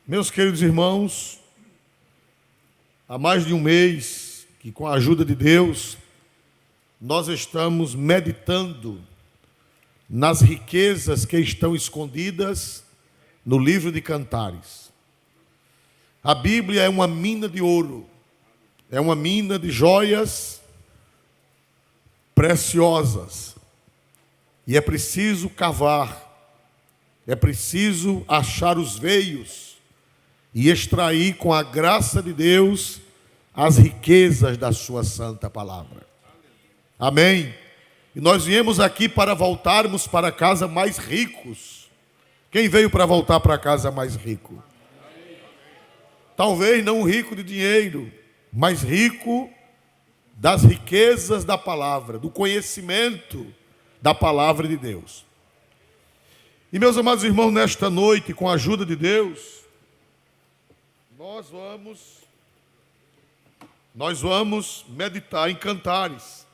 Meus queridos irmãos, há mais de um mês que, com a ajuda de Deus, nós estamos meditando nas riquezas que estão escondidas no livro de Cantares. A Bíblia é uma mina de ouro, é uma mina de joias preciosas. E é preciso cavar, é preciso achar os veios e extrair com a graça de Deus as riquezas da sua santa palavra. Amém? E nós viemos aqui para voltarmos para casa mais ricos. Quem veio para voltar para casa mais rico? Talvez não rico de dinheiro, mas rico das riquezas da palavra, do conhecimento da palavra de Deus. E meus amados irmãos, nesta noite, com a ajuda de Deus, nós vamos meditar em Cantares.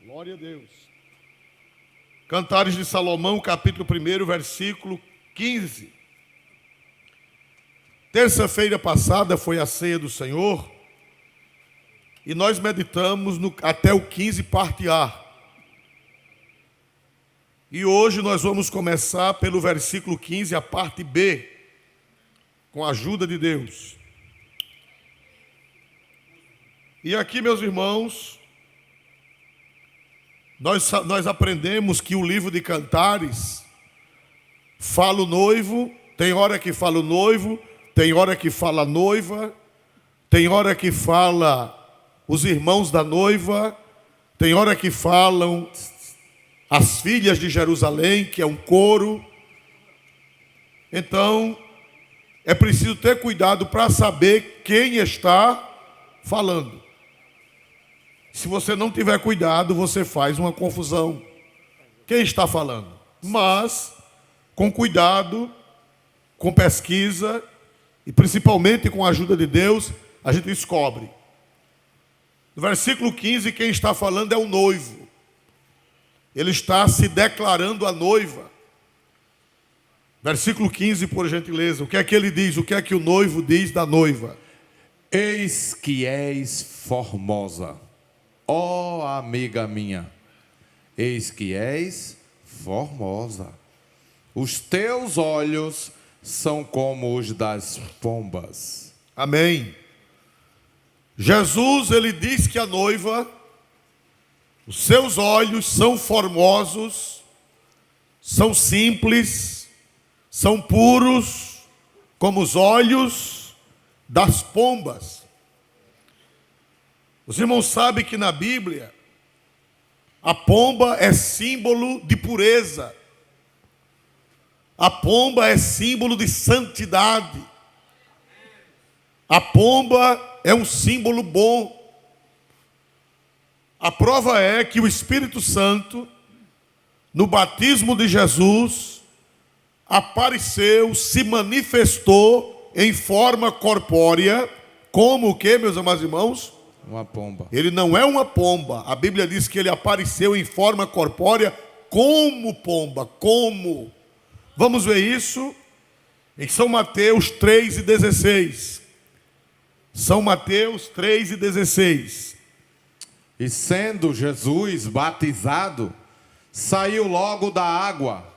Glória a Deus. Cantares de Salomão, capítulo 1, versículo 15. Terça-feira passada foi a ceia do Senhor e nós meditamos até o 15, parte A. E hoje nós vamos começar pelo versículo 15, a parte B, com a ajuda de Deus. E aqui, meus irmãos, nós aprendemos que o livro de Cantares fala o noivo, tem hora que fala o noivo, tem hora que fala a noiva, tem hora que fala os irmãos da noiva, tem hora que falam as filhas de Jerusalém, que é um coro. Então, é preciso ter cuidado para saber quem está falando. Se você não tiver cuidado, você faz uma confusão. Quem está falando? Mas, com cuidado, com pesquisa, e principalmente com a ajuda de Deus, a gente descobre. No versículo 15, quem está falando é o noivo. Ele está se declarando a noiva. Versículo 15, por gentileza. O que é que ele diz? O que é que o noivo diz da noiva? Eis que és formosa, ó amiga minha. Eis que és formosa. Os teus olhos são como os das pombas. Amém. Jesus, ele diz que a noiva, os seus olhos são formosos, são simples, são puros, como os olhos das pombas. Os irmãos sabem que na Bíblia, a pomba é símbolo de pureza. A pomba é símbolo de santidade. A pomba é um símbolo bom. A prova é que o Espírito Santo, no batismo de Jesus, apareceu, se manifestou em forma corpórea, como o que, meus amados irmãos? Uma pomba. Ele não é uma pomba. A Bíblia diz que ele apareceu em forma corpórea como pomba, como. Vamos ver isso em São Mateus 3:16. São Mateus 3:16. E sendo Jesus batizado, saiu logo da água,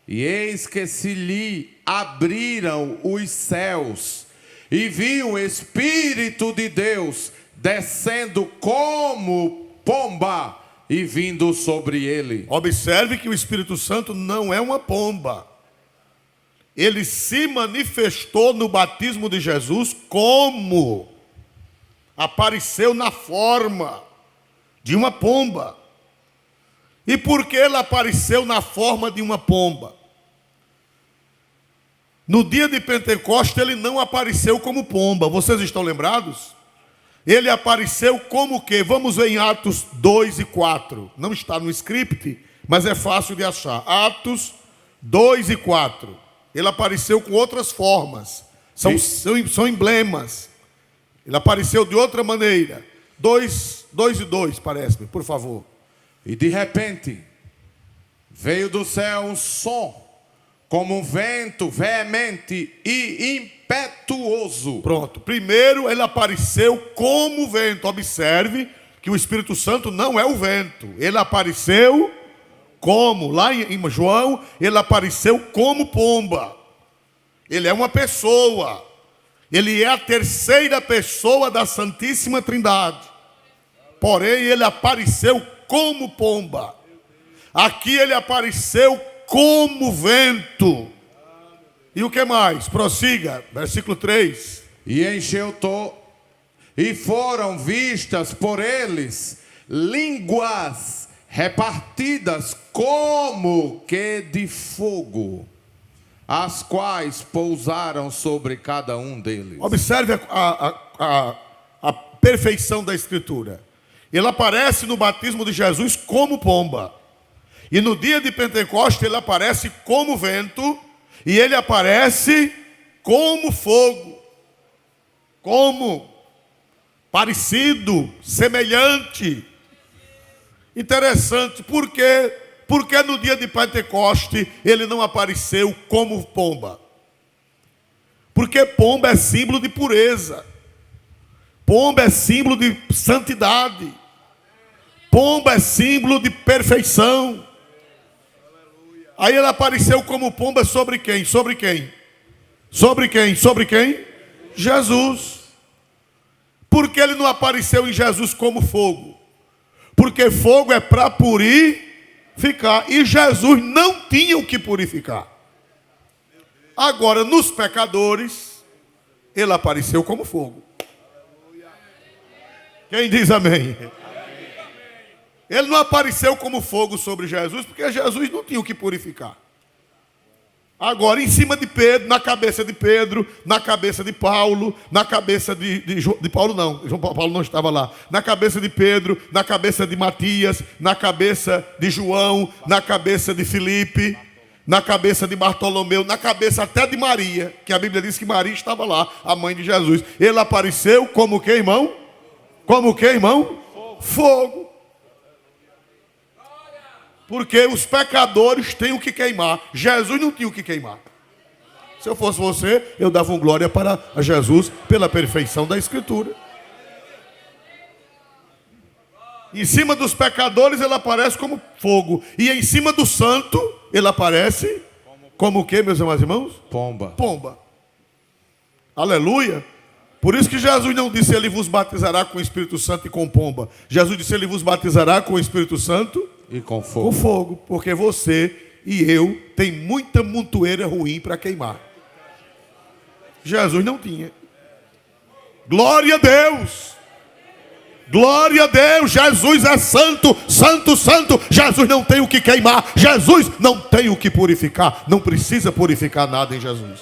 e eis que se lhe abriram os céus, e viu o Espírito de Deus descendo como pomba e vindo sobre ele. Observe que o Espírito Santo não é uma pomba. Ele se manifestou no batismo de Jesus como apareceu na forma de uma pomba. E por que ele apareceu na forma de uma pomba? No dia de Pentecostes ele não apareceu como pomba. Vocês estão lembrados? Ele apareceu como o quê? Vamos ver em Atos 2 e 4. Não está no script, mas é fácil de achar. Atos 2 e 4. Ele apareceu com outras formas. São emblemas. Ele apareceu de outra maneira. 2 e 2, parece-me, por favor. E de repente, veio do céu um som, como um vento veemente e impetuoso. Pronto. Primeiro ele apareceu como vento. Observe que o Espírito Santo não é o vento. Ele apareceu como, lá em João, ele apareceu como pomba. Ele é uma pessoa. Ele é a terceira pessoa da Santíssima Trindade. Porém, ele apareceu como pomba. Aqui ele apareceu como vento. E o que mais? Prossiga, versículo 3. E encheu e foram vistas por eles línguas repartidas como que de fogo, as quais pousaram sobre cada um deles. Observe a perfeição da Escritura. Ele aparece no batismo de Jesus como pomba. E no dia de Pentecostes ele aparece como vento. E ele aparece como fogo. Como parecido, semelhante. Interessante. Por quê? Porque no dia de Pentecostes ele não apareceu como pomba. Porque pomba é símbolo de pureza. Pomba é símbolo de santidade. Pomba é símbolo de perfeição. Aí ele apareceu como pomba sobre quem? Sobre quem? Sobre quem? Sobre quem? Jesus. Por que ele não apareceu em Jesus como fogo? Porque fogo é para purificar. E Jesus não tinha o que purificar. Agora, nos pecadores, ele apareceu como fogo. Quem diz amém? Ele não apareceu como fogo sobre Jesus, porque Jesus não tinha o que purificar. Agora, em cima de Pedro, na cabeça de Pedro, na cabeça de Paulo, na cabeça de Paulo não, Paulo não estava lá. Na cabeça de Pedro, na cabeça de Matias, na cabeça de João, na cabeça de Filipe, na cabeça de Bartolomeu, na cabeça até de Maria, que a Bíblia diz que Maria estava lá, a mãe de Jesus. Ele apareceu como que, irmão? Como que, irmão? Fogo. Porque os pecadores têm o que queimar. Jesus não tinha o que queimar. Se eu fosse você, eu dava um glória para Jesus pela perfeição da Escritura. Em cima dos pecadores ele aparece como fogo. E em cima do santo ele aparece como o que, meus amados irmãos? Pomba. Pomba. Aleluia. Por isso que Jesus não disse ele vos batizará com o Espírito Santo e com pomba. Jesus disse ele vos batizará com o Espírito Santo e com fogo. Com fogo. Porque você e eu tem muita montoeira ruim para queimar. Jesus não tinha. Glória a Deus. Glória a Deus. Jesus é santo, santo, santo. Jesus não tem o que queimar. Jesus não tem o que purificar. Não precisa purificar nada em Jesus.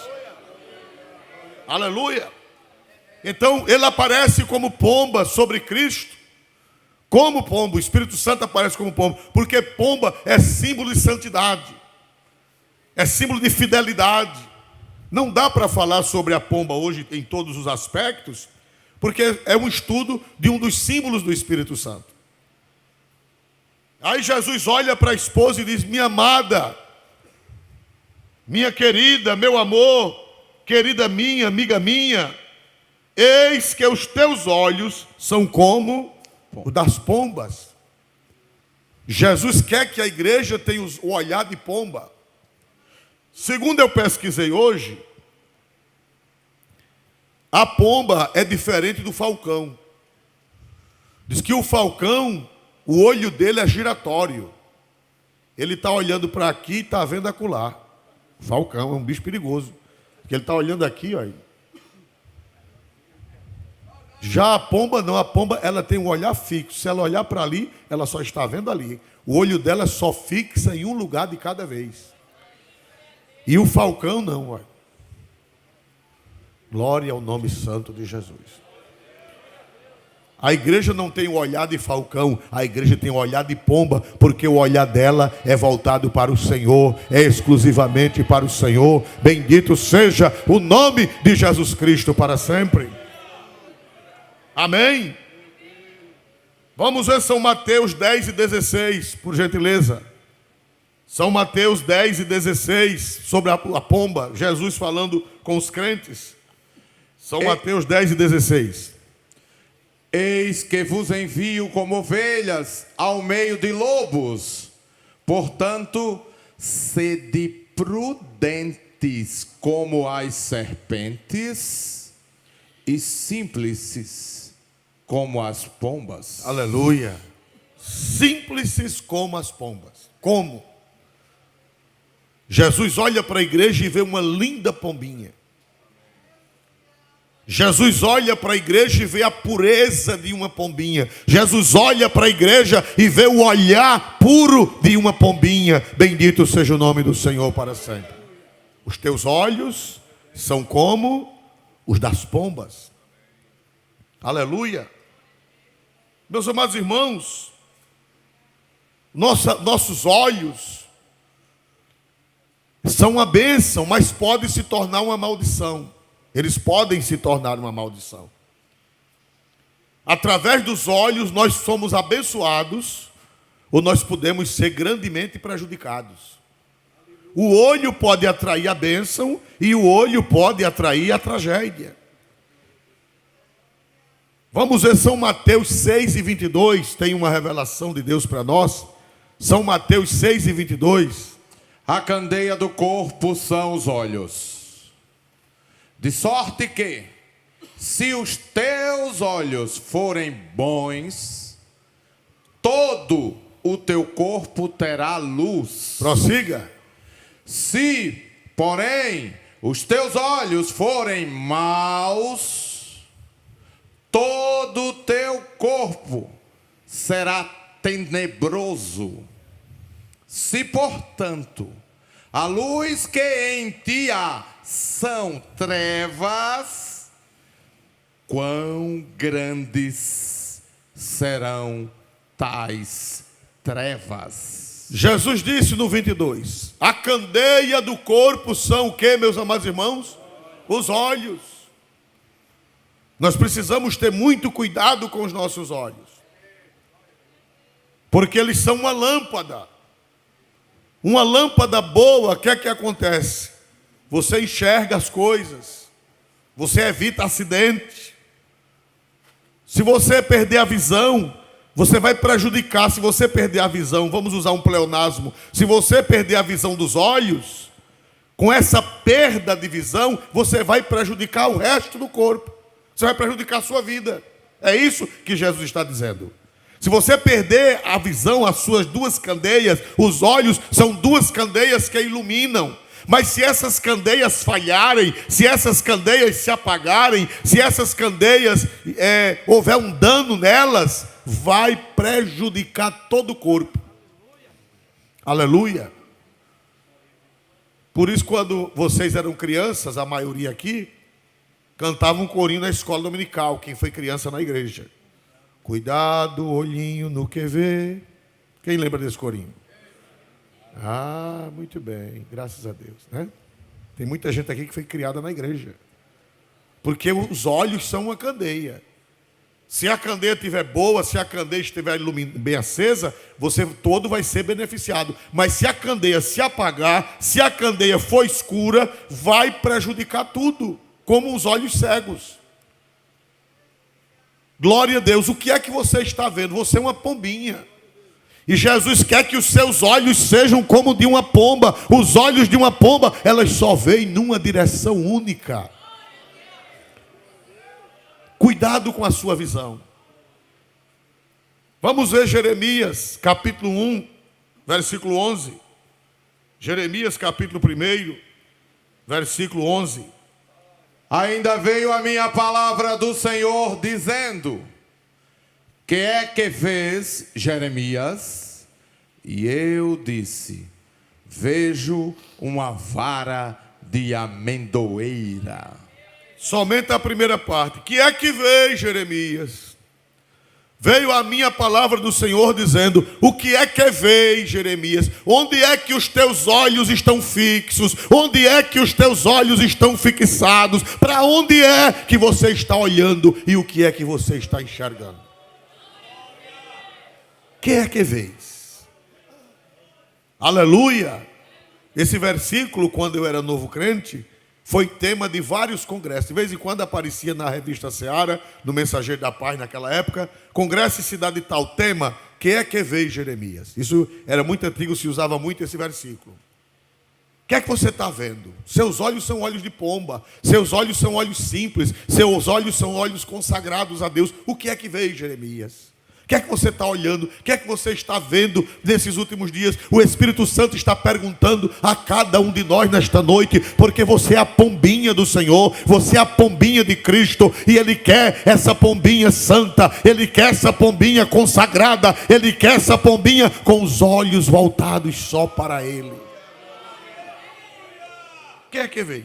Aleluia. Então ele aparece como pomba sobre Cristo. Como pomba, o Espírito Santo aparece como pomba. Porque pomba é símbolo de santidade. É símbolo de fidelidade. Não dá para falar sobre a pomba hoje em todos os aspectos, porque é um estudo de um dos símbolos do Espírito Santo. Aí Jesus olha para a esposa e diz: minha amada, minha querida, meu amor, querida minha, amiga minha, eis que os teus olhos são como o das pombas. Jesus quer que a igreja tenha o olhar de pomba. Segundo eu pesquisei hoje, a pomba é diferente do falcão. Diz que o falcão, o olho dele é giratório. Ele está olhando para aqui e está vendo acolá. O falcão é um bicho perigoso. Porque ele está olhando aqui, ó. Já a pomba não, a pomba ela tem um olhar fixo. Se ela olhar para ali, ela só está vendo ali. O olho dela só fixa em um lugar de cada vez. E o falcão não, ó. Glória ao nome santo de Jesus. A igreja não tem o olhar de falcão, a igreja tem o olhar de pomba, porque o olhar dela é voltado para o Senhor, é exclusivamente para o Senhor. Bendito seja o nome de Jesus Cristo para sempre. Amém? Vamos ver São Mateus 10 e 16, por gentileza. São Mateus 10 e 16, sobre a pomba, Jesus falando com os crentes. São Mateus 10 e 16. Eis que vos envio como ovelhas ao meio de lobos. Portanto, sede prudentes como as serpentes e simples como as pombas. Aleluia. Simples como as pombas. Como? Jesus olha para a igreja e vê uma linda pombinha. Jesus olha para a igreja e vê a pureza de uma pombinha. Jesus olha para a igreja e vê o olhar puro de uma pombinha. Bendito seja o nome do Senhor para sempre. Os teus olhos são como os das pombas. Aleluia. Meus amados irmãos, nossos olhos são uma bênção, mas podem se tornar uma maldição. Eles podem se tornar uma maldição. Através dos olhos nós somos abençoados ou nós podemos ser grandemente prejudicados. O olho pode atrair a bênção e o olho pode atrair a tragédia. Vamos ver São Mateus 6 e 22, tem uma revelação de Deus para nós. São Mateus 6 e 22. A candeia do corpo são os olhos. De sorte que, se os teus olhos forem bons, todo o teu corpo terá luz. Prossiga. Se, porém, os teus olhos forem maus, todo o teu corpo será tenebroso. Se, portanto, a luz que em ti há são trevas, quão grandes serão tais trevas. Jesus disse no 22, a candeia do corpo são o que, meus amados irmãos? Os olhos. Nós precisamos ter muito cuidado com os nossos olhos, porque eles são uma lâmpada. Uma lâmpada boa, o que é que acontece? Você enxerga as coisas, você evita acidente. Se você perder a visão, você vai prejudicar. Se você perder a visão, vamos usar um pleonasmo, se você perder a visão dos olhos, com essa perda de visão, você vai prejudicar o resto do corpo. Você vai prejudicar a sua vida. É isso que Jesus está dizendo. Se você perder a visão, as suas duas candeias, os olhos são duas candeias que iluminam. Mas se essas candeias falharem, se essas candeias se apagarem, se essas candeias houver um dano nelas, vai prejudicar todo o corpo. Aleluia. Por isso, quando vocês eram crianças, a maioria aqui, cantava um corinho na escola dominical, quem foi criança na igreja. Cuidado, olhinho no que vê. Quem lembra desse corinho? Ah, muito bem, graças a Deus, né? Tem muita gente aqui que foi criada na igreja. Porque os olhos são uma candeia. Se a candeia estiver boa, se a candeia estiver bem acesa, você todo vai ser beneficiado. Mas se a candeia se apagar, se a candeia for escura, vai prejudicar tudo, como os olhos cegos. Glória a Deus, o que é que você está vendo? Você é uma pombinha. E Jesus quer que os seus olhos sejam como de uma pomba. Os olhos de uma pomba, elas só veem numa direção única. Cuidado com a sua visão. Vamos ver Jeremias, capítulo 1, versículo 11. Jeremias, capítulo 1, versículo 11. Ainda veio a minha palavra do Senhor dizendo: que é que vês, Jeremias? E eu disse: vejo uma vara de amendoeira. Somente a primeira parte. Que é que vês, Jeremias? Veio a minha palavra do Senhor dizendo: o que é que vês, Jeremias? Onde é que os teus olhos estão fixos? Onde é que os teus olhos estão fixados? Para onde é que você está olhando? E o que é que você está enxergando? Que é que vês? Aleluia! Esse versículo, quando eu era novo crente, foi tema de vários congressos. De vez em quando aparecia na revista Seara, no Mensageiro da Paz naquela época, congresso em cidade tal, tema, que é que veio Jeremias? Isso era muito antigo, se usava muito esse versículo. O que é que você está vendo? Seus olhos são olhos de pomba, seus olhos são olhos simples, seus olhos são olhos consagrados a Deus. O que é que veio Jeremias? O que é que você está olhando? O que é que você está vendo nesses últimos dias? O Espírito Santo está perguntando a cada um de nós nesta noite, porque você é a pombinha do Senhor, você é a pombinha de Cristo, e Ele quer essa pombinha santa, Ele quer essa pombinha consagrada, Ele quer essa pombinha com os olhos voltados só para Ele. O que é que vês?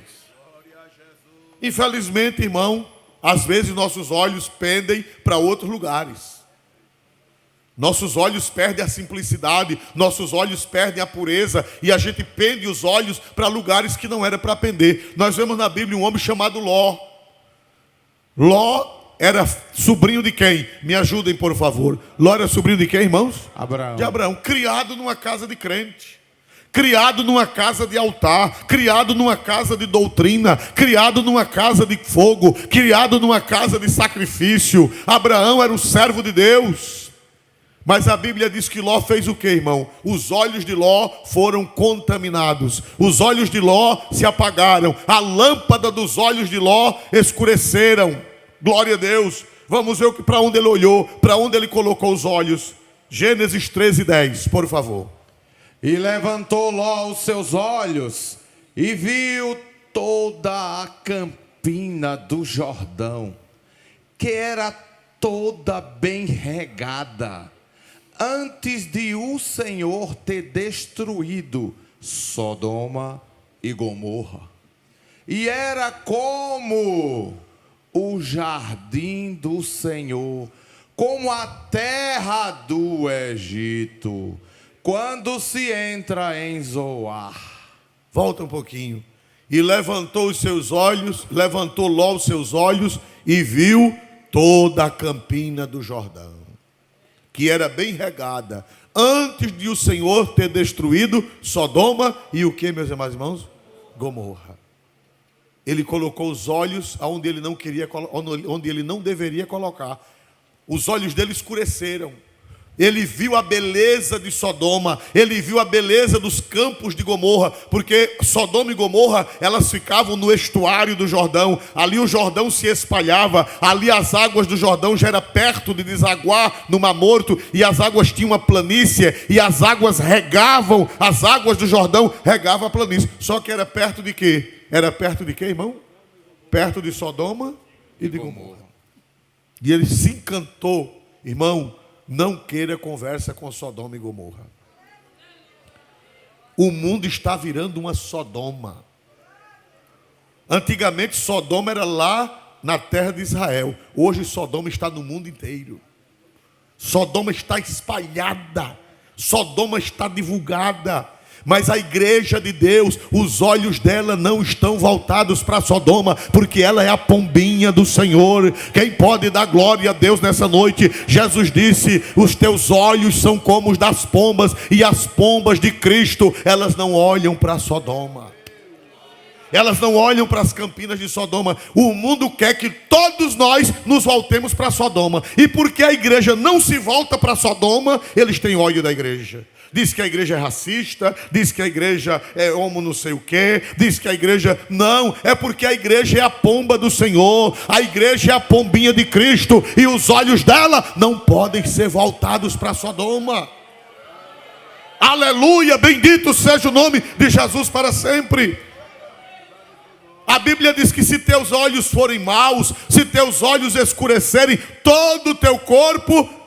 Infelizmente, irmão, às vezes nossos olhos pendem para outros lugares. Nossos olhos perdem a simplicidade, nossos olhos perdem a pureza, e a gente pende os olhos para lugares que não era para pender. Nós vemos na Bíblia um homem chamado Ló. Ló era sobrinho de quem? Me ajudem, por favor. Ló era sobrinho de quem, irmãos? Abraão. De Abraão. Criado numa casa de crente, criado numa casa de altar, criado numa casa de doutrina, criado numa casa de fogo, criado numa casa de sacrifício. Abraão era um servo de Deus. Mas a Bíblia diz que Ló fez o que, irmão? Os olhos de Ló foram contaminados. Os olhos de Ló se apagaram. A lâmpada dos olhos de Ló escureceram. Glória a Deus. Vamos ver para onde ele olhou, para onde ele colocou os olhos. Gênesis 13:10, por favor. E levantou Ló os seus olhos e viu toda a campina do Jordão, que era toda bem regada, antes de o Senhor ter destruído Sodoma e Gomorra. E era como o jardim do Senhor, como a terra do Egito, quando se entra em Zoar. Volta um pouquinho. E levantou os seus olhos, levantou Ló os seus olhos e viu toda a campina do Jordão, que era bem regada, antes de o Senhor ter destruído Sodoma e o que, meus amados irmãos? Gomorra. Ele colocou os olhos onde ele não queria, onde ele não deveria colocar. Os olhos dele escureceram. Ele viu a beleza de Sodoma, ele viu a beleza dos campos de Gomorra, porque Sodoma e Gomorra, elas ficavam no estuário do Jordão, ali o Jordão se espalhava, ali as águas do Jordão já era perto de desaguar no Mar Morto, e as águas tinham uma planície, e as águas regavam, as águas do Jordão regavam a planície, só que era perto de quê? Era perto de quê, irmão? Perto de Sodoma e de Gomorra. E ele se encantou, irmão. Não queira conversa com Sodoma e Gomorra. O mundo está virando uma Sodoma. Antigamente Sodoma era lá na terra de Israel. Hoje Sodoma está no mundo inteiro. Sodoma está espalhada. Sodoma está divulgada. Mas a igreja de Deus, os olhos dela não estão voltados para Sodoma, porque ela é a pombinha do Senhor. Quem pode dar glória a Deus nessa noite? Jesus disse: os teus olhos são como os das pombas, e as pombas de Cristo, elas não olham para Sodoma. Elas não olham para as campinas de Sodoma. O mundo quer que todos nós nos voltemos para Sodoma. E porque a igreja não se volta para Sodoma, eles têm ódio da igreja. Diz que a igreja é racista, diz que a igreja é homo não sei o quê, diz que a igreja... Não, é porque a igreja é a pomba do Senhor, a igreja é a pombinha de Cristo, e os olhos dela não podem ser voltados para Sodoma. Aleluia, bendito seja o nome de Jesus para sempre. A Bíblia diz que se teus olhos forem maus, se teus olhos escurecerem, todo o teu corpo,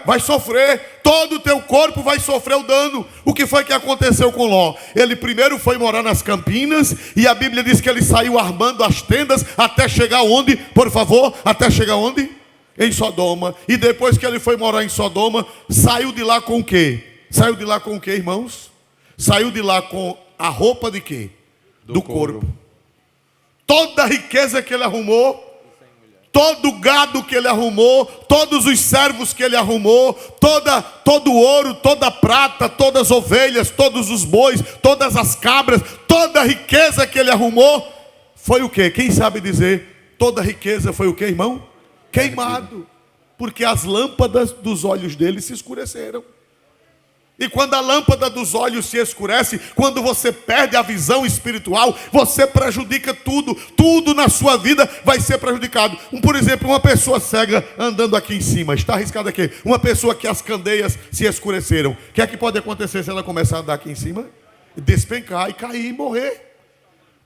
vai sofrer, todo o teu corpo vai sofrer o dano. O que foi que aconteceu com Ló? Ele primeiro foi morar nas campinas, e a Bíblia diz que ele saiu armando as tendas até chegar onde? Por favor, até chegar onde? Em Sodoma. E depois que ele foi morar em Sodoma, saiu de lá com o quê? Saiu de lá com o quê, irmãos? Saiu de lá com a roupa de quê? Do corpo. Toda a riqueza que ele arrumou, todo o gado que ele arrumou, todos os servos que ele arrumou, todo o ouro, toda a prata, todas as ovelhas, todos os bois, todas as cabras, toda a riqueza que ele arrumou, foi o quê? Quem sabe dizer? Toda a riqueza foi o quê, irmão? Queimado. Porque as lâmpadas dos olhos dele se escureceram. E quando a lâmpada dos olhos se escurece, quando você perde a visão espiritual, você prejudica tudo. Tudo na sua vida vai ser prejudicado. Por exemplo, uma pessoa cega andando aqui em cima. Está arriscado aqui. Uma pessoa que as candeias se escureceram. O que é que pode acontecer se ela começar a andar aqui em cima? Despencar e cair e morrer.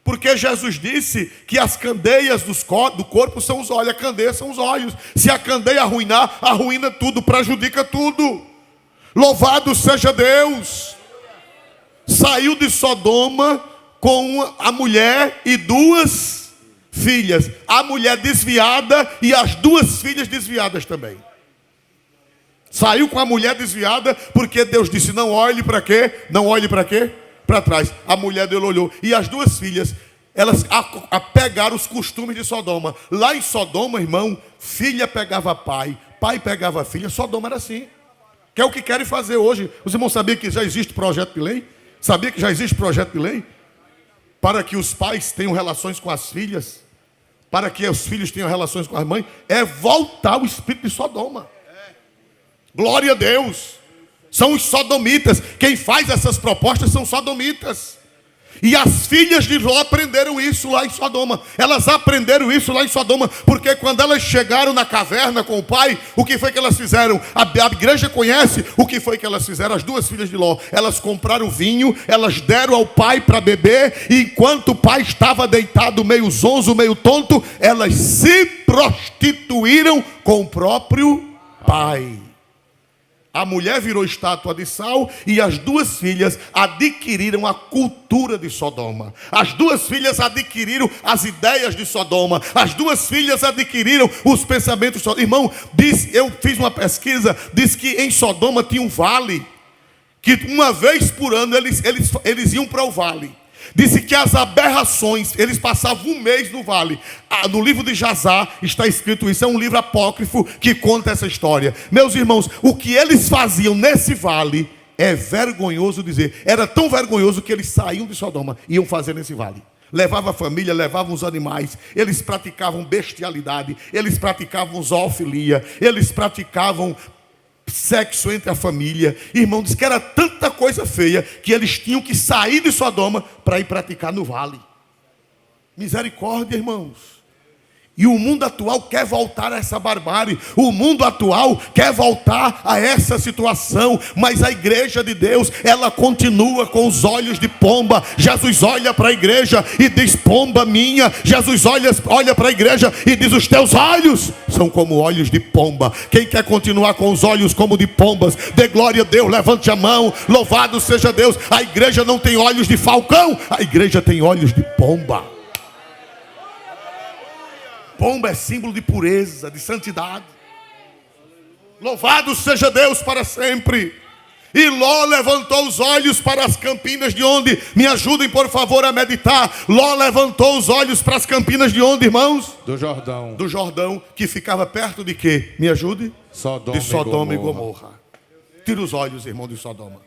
Porque Jesus disse que as candeias do corpo são os olhos. A candeia são os olhos. Se a candeia arruinar, arruína tudo, prejudica tudo. Louvado seja Deus. Saiu de Sodoma com a mulher e 2 filhas. A mulher desviada e as 2 filhas desviadas também. Saiu com a mulher desviada porque Deus disse: não olhe para quê? Não olhe para quê? Para trás. A mulher dele olhou. E as 2 filhas, elas pegaram os costumes de Sodoma. Lá em Sodoma, irmão, filha pegava pai, pai pegava filha. Sodoma era assim. Que é o que querem fazer hoje. Os irmãos sabiam que já existe projeto de lei? Sabia que já existe projeto de lei? Para que os pais tenham relações com as filhas, para que os filhos tenham relações com as mães, é voltar o espírito de Sodoma. Glória a Deus. São os sodomitas. Quem faz essas propostas são sodomitas. E as filhas de Ló aprenderam isso lá em Sodoma. Elas aprenderam isso lá em Sodoma, porque quando elas chegaram na caverna com o pai, o que foi que elas fizeram? A igreja conhece o que foi que elas fizeram. As 2 filhas de Ló, elas compraram vinho, elas deram ao pai para beber, e enquanto o pai estava deitado meio zonzo, meio tonto, elas se prostituíram com o próprio pai. A mulher virou estátua de sal e as 2 filhas adquiriram a cultura de Sodoma. As 2 filhas adquiriram as ideias de Sodoma. As 2 filhas adquiriram os pensamentos de Sodoma. Irmão, eu fiz uma pesquisa, diz que em Sodoma tinha um vale, que uma vez por ano eles iam para o vale. Disse que as aberrações, eles passavam 1 mês no vale. No livro de Jazá está escrito isso. É um livro apócrifo que conta essa história. Meus irmãos, o que eles faziam nesse vale é vergonhoso dizer. Era tão vergonhoso que eles saíam de Sodoma e iam fazer nesse vale. Levavam a família, levavam os animais. Eles praticavam bestialidade. Eles praticavam zoofilia. Eles praticavam sexo entre a família. Irmão, diz que era tanta coisa feia que eles tinham que sair de Sodoma para ir praticar no vale. Misericórdia, irmãos. E o mundo atual quer voltar a essa barbárie. O mundo atual quer voltar a essa situação. Mas a igreja de Deus, ela continua com os olhos de pomba. Jesus olha para a igreja e diz: pomba minha. Jesus olha para a igreja e diz: os teus olhos são como olhos de pomba. Quem quer continuar com os olhos como de pombas, dê glória a Deus, levante a mão. Louvado seja Deus. A igreja não tem olhos de falcão, a igreja tem olhos de pomba. Pomba é símbolo de pureza, de santidade. Louvado seja Deus para sempre. E Ló levantou os olhos para as campinas de onde? Me ajudem, por favor, a meditar. Ló levantou os olhos para as campinas de onde, irmãos? Do Jordão. Do Jordão, que ficava perto de quê? Me ajude? Sodoma, de Sodoma e Gomorra. Tira os olhos, irmão, de Sodoma.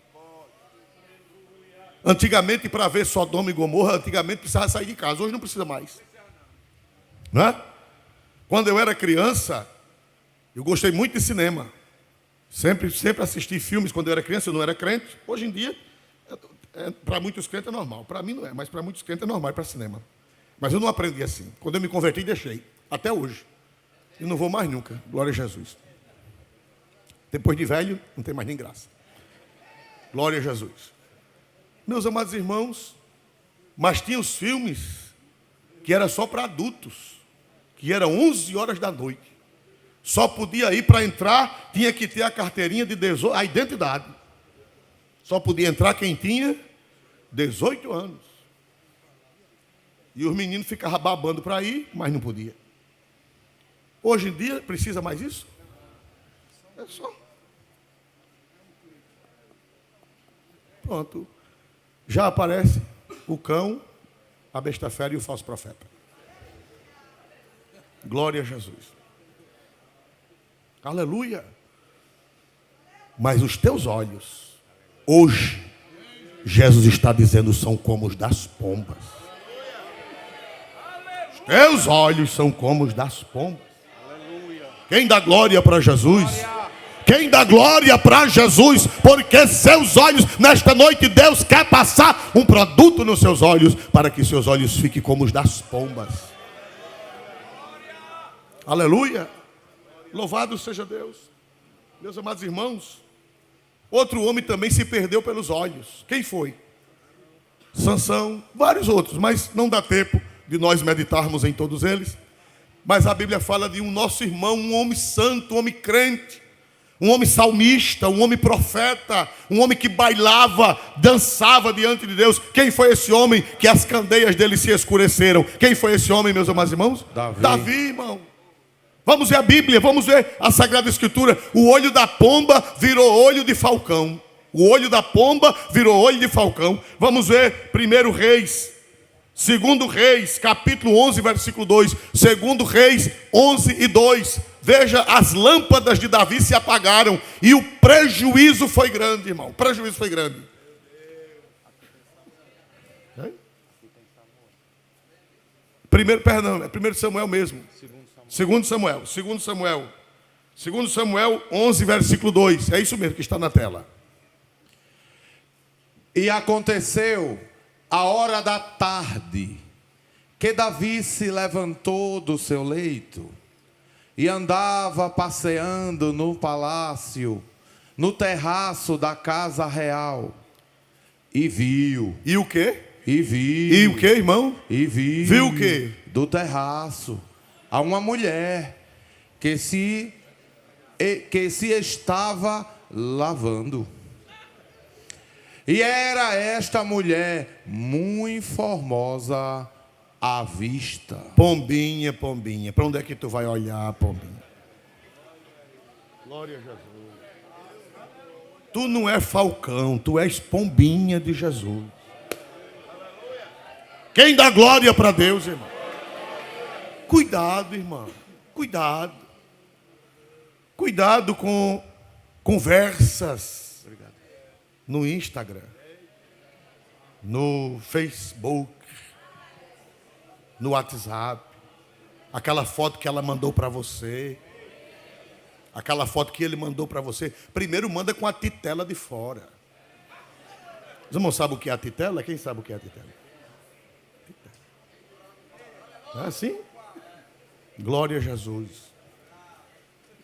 Antigamente, para ver Sodoma e Gomorra, antigamente precisava sair de casa. Hoje não precisa mais. Não é? Quando eu era criança, eu gostei muito de cinema. Sempre assisti filmes quando eu era criança. Eu não era crente. Hoje em dia, para muitos crentes é normal. Para mim não é, mas para muitos crentes é normal ir para cinema. Mas eu não aprendi assim. Quando eu me converti, deixei. Até hoje. E não vou mais nunca. Glória a Jesus. Depois de velho, não tem mais nem graça. Glória a Jesus. Meus amados irmãos, mas tinha os filmes que era só para adultos, que eram 11 horas da noite. Só podia ir para entrar, tinha que ter a carteirinha de 18, a identidade. Só podia entrar quem tinha 18 anos. E os meninos ficavam babando para ir, mas não podia. Hoje em dia, precisa mais isso? É só. Pronto. Já aparece o cão, a besta fera e o falso profeta. Glória a Jesus. Aleluia. Mas os teus olhos, hoje, Jesus está dizendo, são como os das pombas. Os teus olhos são como os das pombas. Quem dá glória para Jesus? Quem dá glória para Jesus? Porque seus olhos, nesta noite, Deus quer passar um produto nos seus olhos, para que seus olhos fiquem como os das pombas. Aleluia. Louvado seja Deus. Meus amados irmãos, outro homem também se perdeu pelos olhos. Quem foi? Sansão, vários outros, mas não dá tempo de nós meditarmos em todos eles. Mas a Bíblia fala de um nosso irmão, um homem santo, um homem crente, um homem salmista, um homem profeta, um homem que bailava, dançava diante de Deus. Quem foi esse homem que as candeias dele se escureceram? Quem foi esse homem, meus amados irmãos? Davi, irmão. Vamos ver a Bíblia, vamos ver a Sagrada Escritura. O olho da pomba virou olho de falcão. O olho da pomba virou olho de falcão. Vamos ver 1 Reis, 2 Reis, capítulo 11, versículo 2. 2 Reis 11 e 2. Veja, as lâmpadas de Davi se apagaram e o prejuízo foi grande, irmão. O prejuízo foi grande. É 1 Samuel mesmo. 2 Samuel 11, versículo 2. É isso mesmo que está na tela. E aconteceu a hora da tarde, que Davi se levantou do seu leito e andava passeando no palácio, no terraço da casa real, e viu. E o quê? E viu. E o quê, irmão? E viu. Viu o quê? Do terraço a uma mulher que se estava lavando. E era esta mulher muito formosa à vista. Pombinha, pombinha. Para onde é que tu vai olhar, pombinha? Glória a Jesus. Tu não é falcão, tu és pombinha de Jesus. Quem dá glória para Deus, irmão? Cuidado, irmão. Cuidado. Cuidado com conversas no Instagram, no Facebook, no WhatsApp. Aquela foto que ela mandou para você. Aquela foto que ele mandou para você. Primeiro manda com a titela de fora. Os irmãos sabem o que é a titela? Quem sabe o que é a titela? Não é assim? Glória a Jesus.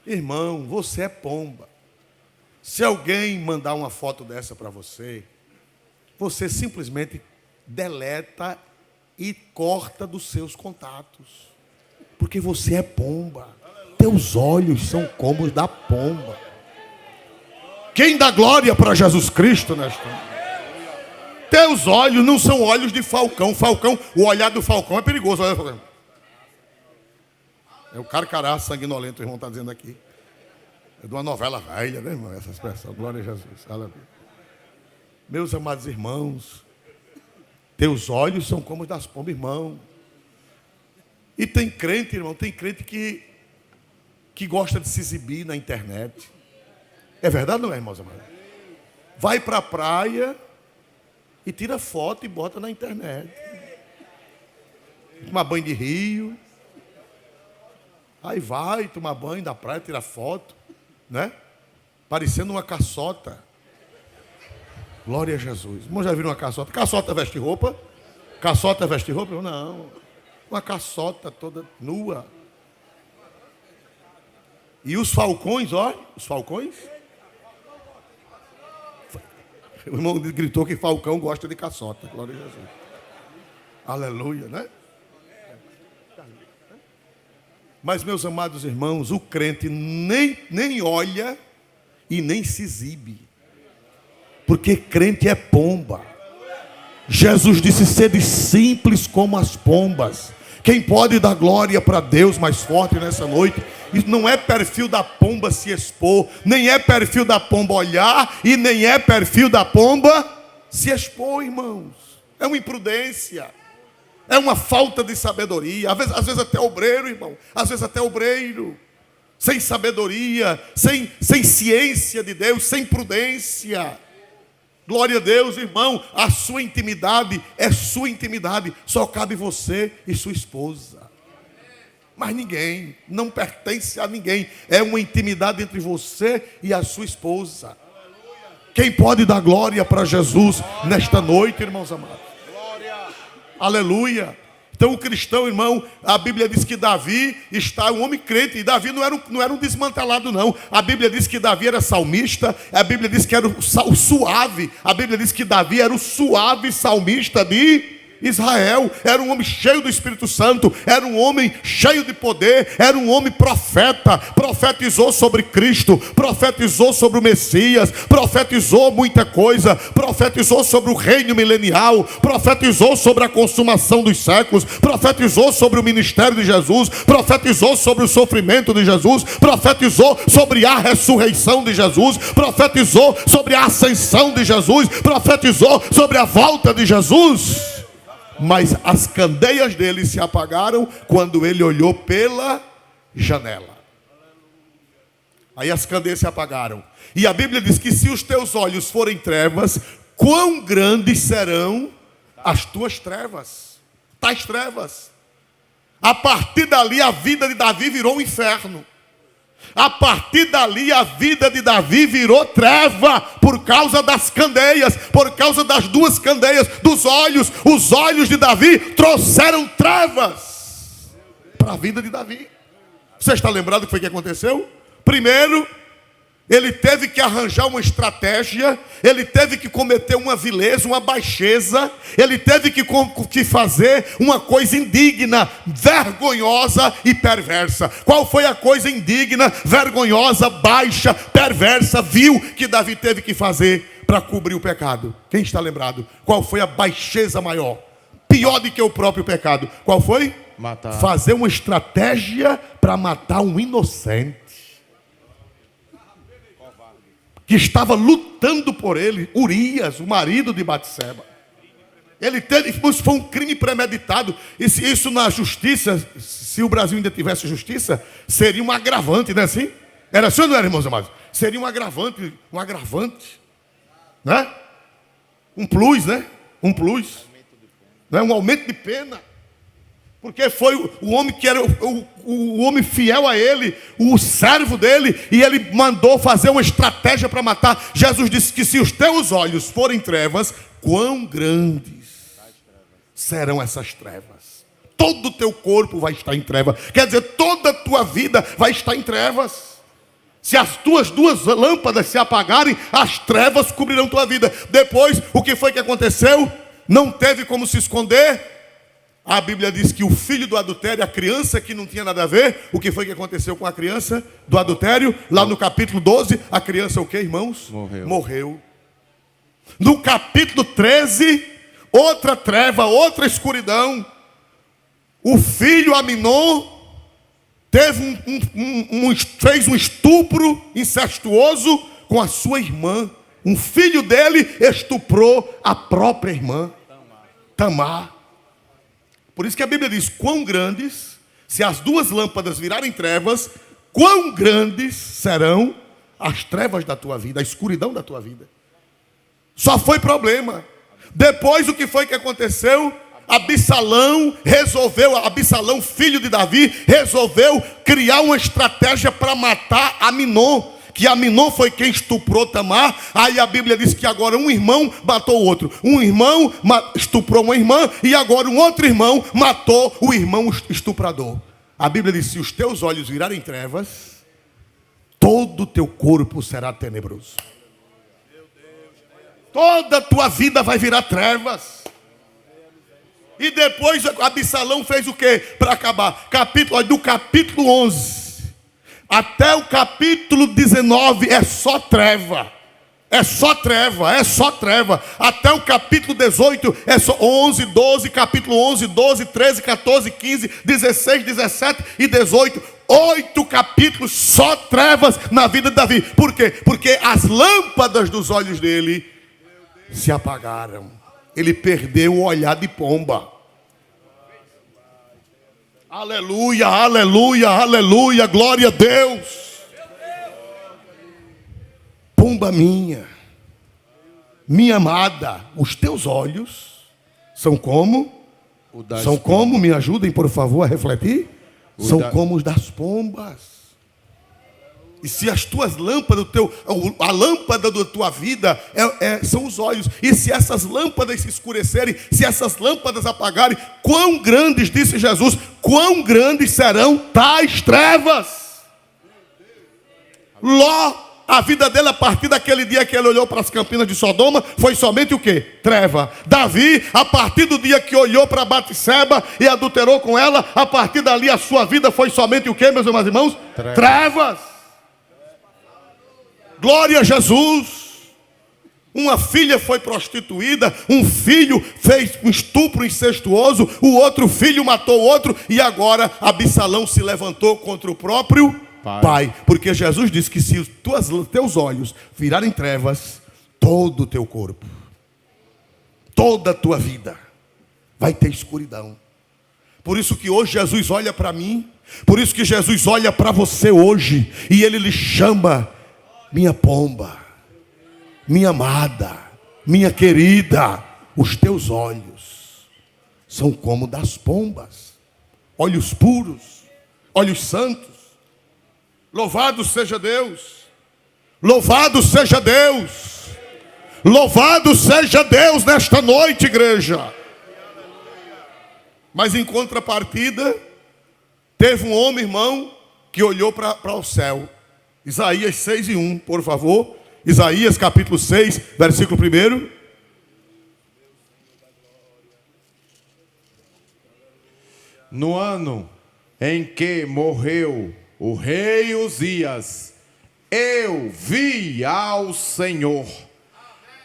Irmão, você é pomba. Se alguém mandar uma foto dessa para você, você simplesmente deleta e corta dos seus contatos. Porque você é pomba. Teus olhos são como os da pomba. Quem dá glória para Jesus Cristo nesta? Teus olhos não são olhos de falcão. Falcão, o olhar do falcão é perigoso. Olha, é o carcará sanguinolento, o irmão está dizendo aqui. É de uma novela velha, né, irmão? Essa expressão. Glória a Jesus. Aleluia. Meus amados irmãos, teus olhos são como os das pombas, irmão. E tem crente, irmão, tem crente que gosta de se exibir na internet. É verdade, não é, irmãos amados? Vai para a praia e tira foto e bota na internet. Tomar banho de rio. Aí vai tomar banho da praia, tira foto, né? Parecendo uma caçota. Glória a Jesus. Irmão, já viram uma caçota? Caçota veste roupa? Caçota veste roupa? Não. Uma caçota toda nua. E os falcões, olha, os falcões. O irmão gritou que falcão gosta de caçota. Glória a Jesus. Aleluia, né? Mas, meus amados irmãos, o crente nem olha e nem se exibe. Porque crente é pomba. Jesus disse, sede simples como as pombas. Quem pode dar glória para Deus mais forte nessa noite? Isso não é perfil da pomba se expor, nem é perfil da pomba olhar, e nem é perfil da pomba se expor, irmãos. É uma imprudência. É uma falta de sabedoria. Às vezes até obreiro, irmão. Às vezes até obreiro. Sem sabedoria, sem ciência de Deus, sem prudência. Glória a Deus, irmão. A sua intimidade é sua intimidade. Só cabe você e sua esposa. Mas ninguém, não pertence a ninguém. É uma intimidade entre você e a sua esposa. Quem pode dar glória para Jesus nesta noite, irmãos amados? Aleluia. Então o cristão, irmão, a Bíblia diz que Davi está um homem crente. E Davi não era um desmantelado, não. A Bíblia diz que Davi era salmista. A Bíblia diz que era o suave. A Bíblia diz que Davi era o suave salmista de Israel. Era um homem cheio do Espírito Santo. Era um homem cheio de poder. Era um homem profeta. Profetizou sobre Cristo. Profetizou sobre o Messias. Profetizou muita coisa. Profetizou sobre o reino milenial. Profetizou sobre a consumação dos séculos. Profetizou sobre o ministério de Jesus. Profetizou sobre o sofrimento de Jesus. Profetizou sobre a ressurreição de Jesus. Profetizou sobre a ascensão de Jesus. Profetizou sobre a volta de Jesus. Mas as candeias dele se apagaram quando ele olhou pela janela. Aí as candeias se apagaram. E a Bíblia diz que se os teus olhos forem trevas, quão grandes serão as tuas trevas. Tais trevas. A partir dali a vida de Davi virou um inferno. A partir dali a vida de Davi virou treva por causa das candeias, por causa das duas candeias dos olhos. Os olhos de Davi trouxeram trevas para a vida de Davi. Você está lembrado do que foi que aconteceu? Primeiro, ele teve que arranjar uma estratégia, ele teve que cometer uma vileza, uma baixeza, ele teve que fazer uma coisa indigna, vergonhosa e perversa. Qual foi a coisa indigna, vergonhosa, baixa, perversa, vil que Davi teve que fazer para cobrir o pecado? Quem está lembrado? Qual foi a baixeza maior? Pior do que o próprio pecado. Qual foi? Matar. Fazer uma estratégia para matar um inocente que estava lutando por ele, Urias, o marido de Batseba. Ele teve, isso foi um crime premeditado. Isso na justiça, se o Brasil ainda tivesse justiça, seria um agravante, não é assim? Era assim ou não era, irmãos amados? Seria um agravante, né? Um plus, né? Um plus, né? Um aumento de pena. Porque foi o homem que era o homem fiel a ele, o servo dele, e ele mandou fazer uma estratégia para matar. Jesus disse que se os teus olhos forem trevas, quão grandes serão essas trevas. Todo o teu corpo vai estar em trevas. Quer dizer, toda a tua vida vai estar em trevas. Se as tuas duas lâmpadas se apagarem, as trevas cobrirão tua vida. Depois, o que foi que aconteceu? Não teve como se esconder. A Bíblia diz que o filho do adultério, a criança que não tinha nada a ver, o que foi que aconteceu com a criança do adultério? Lá no capítulo 12, a criança o que, irmãos? Morreu. No capítulo 13, outra treva, outra escuridão. O filho Aminon teve fez um estupro incestuoso com a sua irmã. Um filho dele estuprou a própria irmã, Tamar. Por isso que a Bíblia diz, quão grandes, se as duas lâmpadas virarem trevas, quão grandes serão as trevas da tua vida, a escuridão da tua vida. Só foi problema. Depois o que foi que aconteceu? Absalão, filho de Davi, resolveu criar uma estratégia para matar Aminon. Que Aminon foi quem estuprou Tamar. Aí a Bíblia diz que agora um irmão matou o outro. Um irmão estuprou uma irmã. E agora um outro irmão matou o irmão estuprador. A Bíblia diz, se os teus olhos virarem trevas, todo o teu corpo será tenebroso. Toda a tua vida vai virar trevas. E depois Absalão fez o quê? Para acabar. Do capítulo 11 até o capítulo 19 é só treva. É só treva, é só treva. Até o capítulo 18 é só 11, 12, capítulo 11, 12, 13, 14, 15, 16, 17 e 18. 8 capítulos só trevas na vida de Davi. Por quê? Porque as lâmpadas dos olhos dele se apagaram. Ele perdeu o olhar de pomba. Aleluia, aleluia, aleluia, glória a Deus. Pomba minha amada, os teus olhos são como? São como, me ajudem por favor a refletir? São como os das pombas. E se as tuas lâmpadas, a lâmpada da tua vida são os olhos. E se essas lâmpadas se escurecerem, se essas lâmpadas apagarem, quão grandes, disse Jesus, quão grandes serão tais trevas. Ló, a vida dele a partir daquele dia que ele olhou para as campinas de Sodoma, foi somente o quê? Treva. Davi, a partir do dia que olhou para Batseba e adulterou com ela, a partir dali a sua vida foi somente o quê, meus irmãos? Trevas. Glória a Jesus. Uma filha foi prostituída, um filho fez um estupro incestuoso, o outro filho matou o outro, e agora Absalão se levantou contra o próprio pai. Porque Jesus disse que se os teus olhos virarem trevas, todo o teu corpo, toda a tua vida vai ter escuridão. Por isso que hoje Jesus olha para mim, por isso que Jesus olha para você hoje, e Ele lhe chama: minha pomba, minha amada, minha querida, os teus olhos são como das pombas, olhos puros, olhos santos. Louvado seja Deus, louvado seja Deus, louvado seja Deus nesta noite, igreja. Mas em contrapartida, teve um homem, irmão, que olhou para o céu. Isaías 6:1, por favor. Isaías capítulo 6, versículo 1. No ano em que morreu o rei Uzias, eu vi ao Senhor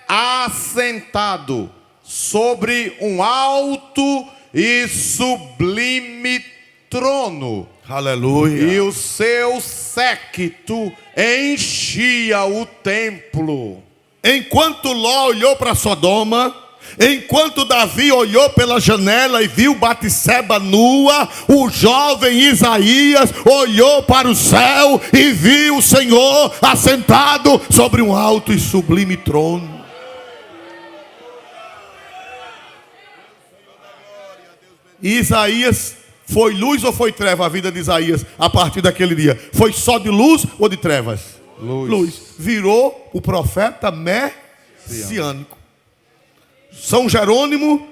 assentado sobre um alto e sublime trono. Aleluia. E o seu séquito enchia o templo. Enquanto Ló olhou para Sodoma, enquanto Davi olhou pela janela e viu Batseba nua, o jovem Isaías olhou para o céu e viu o Senhor assentado sobre um alto e sublime trono. E Isaías, foi luz ou foi treva a vida de Isaías a partir daquele dia? Foi só de luz ou de trevas? Luz. Virou o profeta messiânico. São Jerônimo,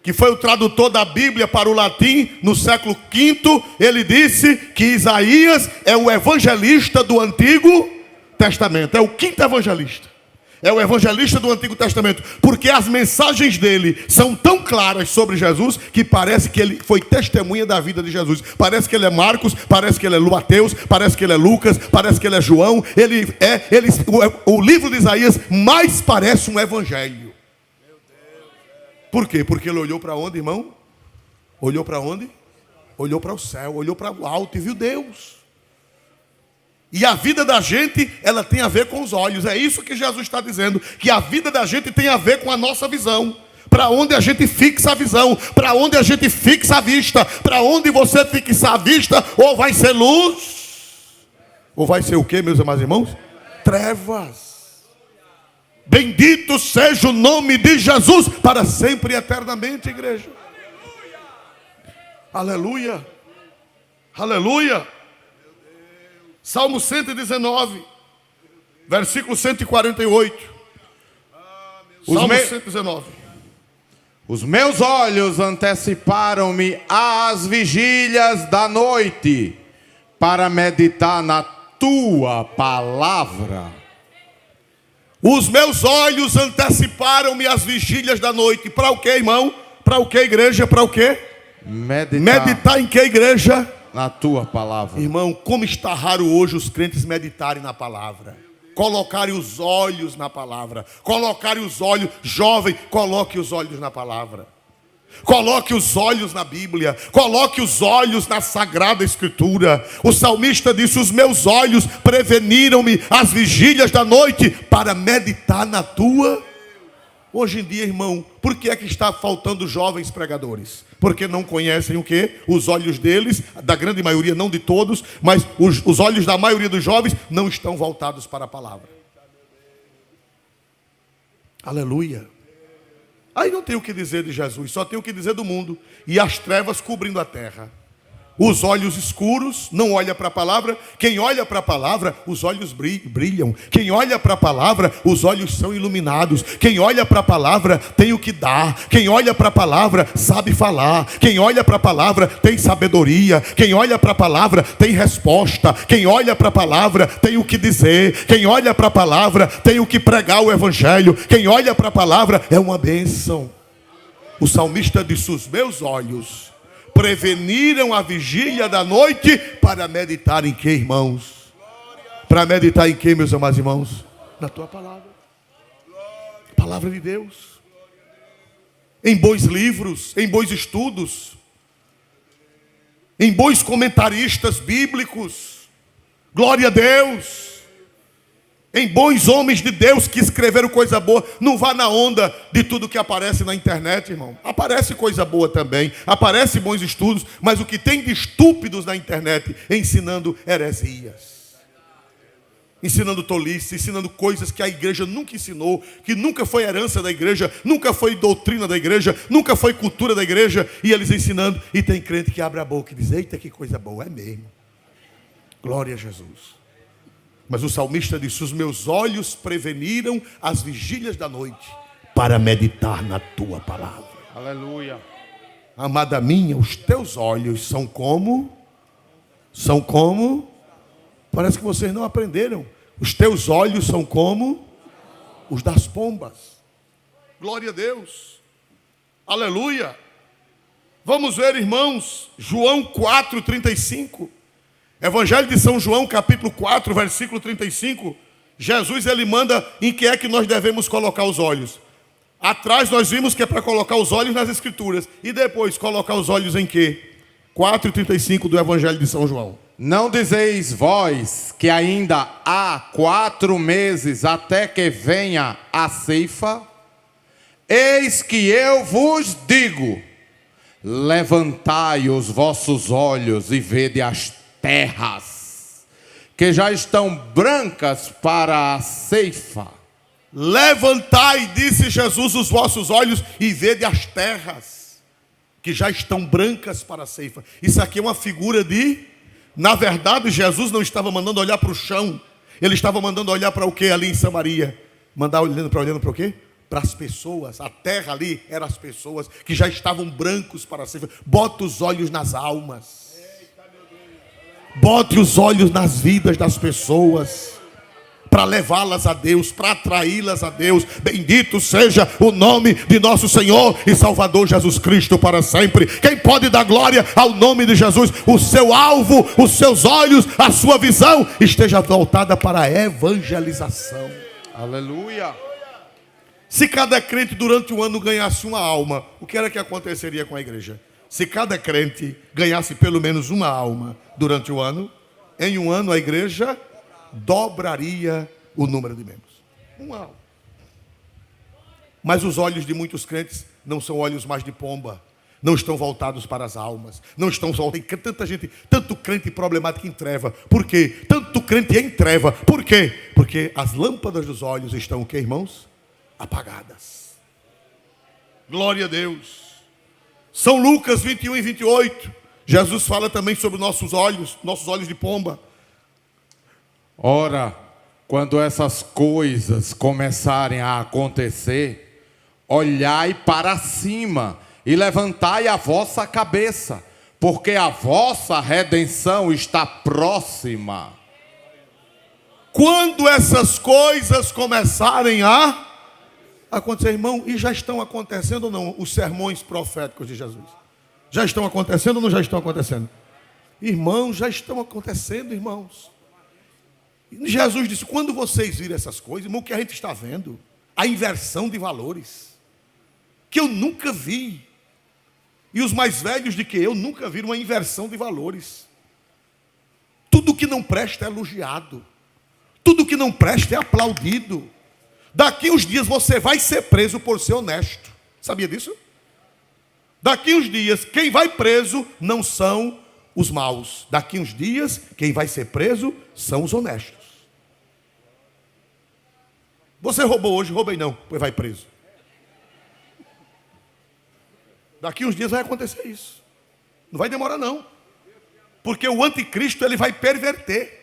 que foi o tradutor da Bíblia para o latim no século V, ele disse que Isaías é o evangelista do Antigo Testamento. É o quinto evangelista. É o evangelista do Antigo Testamento, porque as mensagens dele são tão claras sobre Jesus que parece que ele foi testemunha da vida de Jesus. Parece que ele é Marcos, parece que ele é Mateus, parece que ele é Lucas, parece que ele é João. O livro de Isaías mais parece um evangelho. Por quê? Porque ele olhou para onde, irmão? Olhou para onde? Olhou para o céu, olhou para o alto e viu Deus. E a vida da gente, ela tem a ver com os olhos. É isso que Jesus está dizendo, que a vida da gente tem a ver com a nossa visão. Para onde a gente fixa a visão, para onde a gente fixa a vista, para onde você fixa a vista, ou vai ser luz, ou vai ser o que, meus amados irmãos? Trevas. Bendito seja o nome de Jesus, para sempre e eternamente, igreja. Aleluia, aleluia. Salmo 119, versículo 148. Salmo 119. Os meus olhos anteciparam-me às vigílias da noite, para meditar na tua palavra. Os meus olhos anteciparam-me às vigílias da noite. Para o que, irmão? Para o que, igreja? Para o que? Meditar em que, igreja? Na tua palavra. Irmão, como está raro hoje os crentes meditarem na palavra, colocarem os olhos na palavra, colocarem os olhos, jovem, coloque os olhos na palavra, coloque os olhos na Bíblia, coloque os olhos na Sagrada Escritura. O salmista disse: os meus olhos preveniram-me às vigílias da noite para meditar na tua. Hoje em dia, irmão, por que é que está faltando jovens pregadores? Porque não conhecem o quê? Os olhos deles, da grande maioria, não de todos, mas os olhos da maioria dos jovens não estão voltados para a palavra. Aleluia. Aí não tem o que dizer de Jesus, só tem o que dizer do mundo. E as trevas cobrindo a terra. Os olhos escuros, não olha para a palavra. Quem olha para a palavra, os olhos brilham. Quem olha para a palavra, os olhos são iluminados. Quem olha para a palavra, tem o que dar. Quem olha para a palavra, sabe falar. Quem olha para a palavra, tem sabedoria. Quem olha para a palavra, tem resposta. Quem olha para a palavra, tem o que dizer. Quem olha para a palavra, tem o que pregar o evangelho. Quem olha para a palavra, é uma bênção. O salmista disse, os meus olhos preveniram a vigília da noite para meditar em que, irmãos? Para meditar em que, meus amados irmãos? Na tua palavra. Palavra de Deus. Em bons livros, em bons estudos, em bons comentaristas bíblicos. Glória a Deus. Em bons homens de Deus que escreveram coisa boa. Não vá na onda de tudo que aparece na internet, irmão. Aparece coisa boa também. Aparece bons estudos. Mas o que tem de estúpidos na internet ensinando heresias. Ensinando tolice, ensinando coisas que a igreja nunca ensinou. Que nunca foi herança da igreja. Nunca foi doutrina da igreja. Nunca foi cultura da igreja. E eles ensinando. E tem crente que abre a boca e diz, eita que coisa boa. É mesmo. Glória a Jesus. Mas o salmista disse, os meus olhos preveniram as vigílias da noite para meditar na tua palavra. Aleluia. Amada minha, os teus olhos são como? São como? Parece que vocês não aprenderam. Os teus olhos são como? Os das pombas. Glória a Deus. Aleluia. Vamos ver, irmãos, João 4:35. Evangelho de São João, capítulo 4, versículo 35. Jesus, ele manda em que é que nós devemos colocar os olhos. Atrás nós vimos que é para colocar os olhos nas Escrituras. E depois colocar os olhos em quê? 4:35 do Evangelho de São João. Não dizeis vós que ainda há 4 meses até que venha a ceifa? Eis que eu vos digo, levantai os vossos olhos e vede as terras, que já estão brancas para a ceifa. Levantai, disse Jesus, os vossos olhos e vede as terras, que já estão brancas para a ceifa. Isso aqui é uma figura de... Na verdade, Jesus não estava mandando olhar para o chão. Ele estava mandando olhar para o que ali em Samaria? Olhando para o quê? Para as pessoas. A terra ali eram as pessoas que já estavam brancos para a ceifa. Bota os olhos nas almas. Bote os olhos nas vidas das pessoas, para levá-las a Deus, para atraí-las a Deus. Bendito seja o nome de nosso Senhor e Salvador Jesus Cristo para sempre. Quem pode dar glória ao nome de Jesus? O seu alvo, os seus olhos, a sua visão esteja voltada para a evangelização. Aleluia. Se cada crente durante o ano ganhasse uma alma, o que era que aconteceria com a igreja? Se cada crente ganhasse pelo menos uma alma durante o ano, em um ano a igreja dobraria o número de membros. Uma alma. Mas os olhos de muitos crentes não são olhos mais de pomba. Não estão voltados para as almas. Não estão voltados. Tem tanta gente, tanto crente problemático em treva. Por quê? Tanto crente em treva. Por quê? Porque as lâmpadas dos olhos estão o quê, irmãos? Apagadas. Glória a Deus. São Lucas 21 e 28. Jesus fala também sobre nossos olhos de pomba. Ora, quando essas coisas começarem a acontecer, olhai para cima e levantai a vossa cabeça, porque a vossa redenção está próxima. Quando essas coisas começarem a acontecer, irmão, e já estão acontecendo ou não os sermões proféticos de Jesus? Já estão acontecendo ou não já estão acontecendo? Irmãos, já estão acontecendo, irmãos. Jesus disse, quando vocês virem essas coisas, irmão, o que a gente está vendo? A inversão de valores, que eu nunca vi. E os mais velhos de que eu nunca viram uma inversão de valores. Tudo que não presta é elogiado. Tudo que não presta é aplaudido. Daqui uns dias você vai ser preso por ser honesto. Sabia disso? Daqui uns dias, quem vai preso não são os maus. Daqui uns dias, quem vai ser preso são os honestos. Você roubou hoje, roubei não, pois vai preso. Daqui uns dias vai acontecer isso. Não vai demorar não. Porque o anticristo ele vai perverter.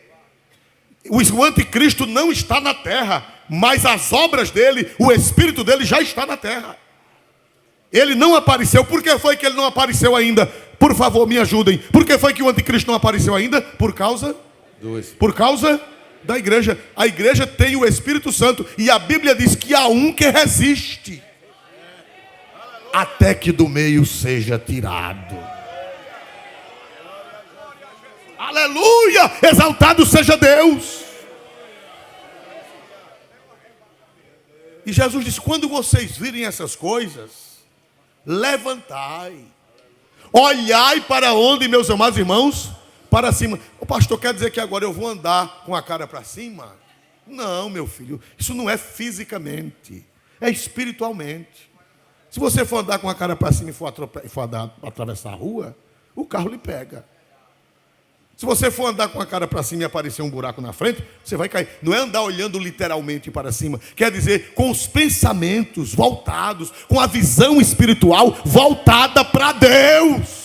O anticristo não está na terra, mas as obras dele, o espírito dele já está na terra. Ele não apareceu. Por que foi que ele não apareceu ainda? Por favor, me ajudem. Por que foi que o anticristo não apareceu ainda? Por causa da igreja. A igreja tem o Espírito Santo. E a Bíblia diz que há um que resiste até que do meio seja tirado. Aleluia! Exaltado seja Deus. E Jesus disse: quando vocês virem essas coisas, levantai, olhai para onde, meus amados irmãos? Para cima. O pastor quer dizer que agora eu vou andar com a cara para cima? Não, meu filho, isso não é fisicamente, é espiritualmente. Se você for andar com a cara para cima e for atravessar a rua, o carro lhe pega. Se você for andar com a cara para cima e aparecer um buraco na frente, você vai cair. Não é andar olhando literalmente para cima. Quer dizer, com os pensamentos voltados, com a visão espiritual voltada para Deus.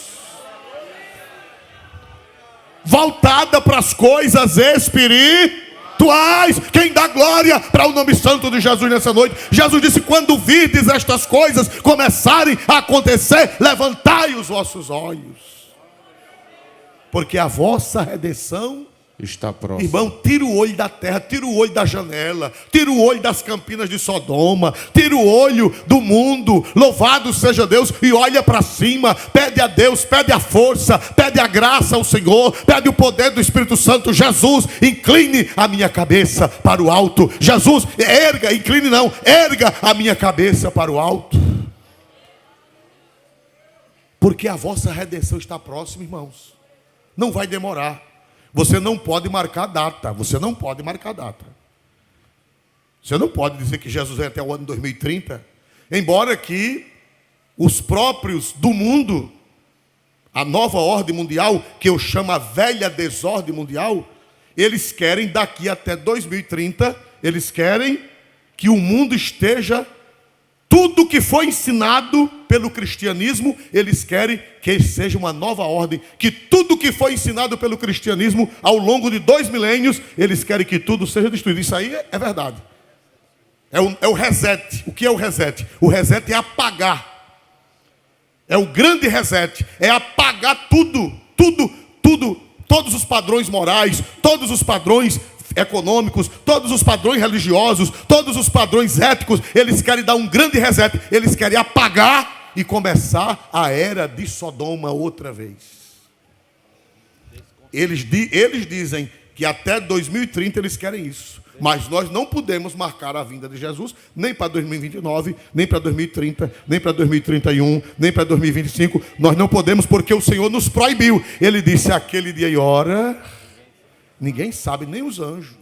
Voltada para as coisas espirituais. Quem dá glória para o nome santo de Jesus nessa noite? Jesus disse: quando virdes estas coisas começarem a acontecer, levantai os vossos olhos. Porque a vossa redenção está próxima. Irmão, tira o olho da terra, tira o olho da janela, tira o olho das campinas de Sodoma, tira o olho do mundo, louvado seja Deus, e olha para cima, pede a Deus, pede a força, pede a graça ao Senhor, pede o poder do Espírito Santo. Jesus, incline a minha cabeça para o alto. Jesus, erga, incline não, erga a minha cabeça para o alto. Porque a vossa redenção está próxima, irmãos. Não vai demorar. Você não pode marcar data. Você não pode marcar data. Você não pode dizer que Jesus vem até o ano 2030. Embora que os próprios do mundo, a nova ordem mundial, que eu chamo a velha desordem mundial, eles querem daqui até 2030, eles querem que o mundo esteja, tudo que foi ensinado pelo cristianismo, eles querem que seja uma nova ordem. Que tudo que foi ensinado pelo cristianismo ao longo de 2 milênios, eles querem que tudo seja destruído. Isso aí é verdade. É o reset. O que é o reset? O reset é apagar. É o grande reset. É apagar tudo. Todos os padrões morais, todos os padrões econômicos, todos os padrões religiosos, todos os padrões éticos. Eles querem dar um grande reset. Eles querem apagar e começar a era de Sodoma outra vez. Eles dizem que até 2030 eles querem isso. Mas nós não podemos marcar a vinda de Jesus nem para 2029, nem para 2030, nem para 2031, nem para 2025. Nós não podemos, porque o Senhor nos proibiu. Ele disse: aquele dia e hora ninguém sabe, nem os anjos.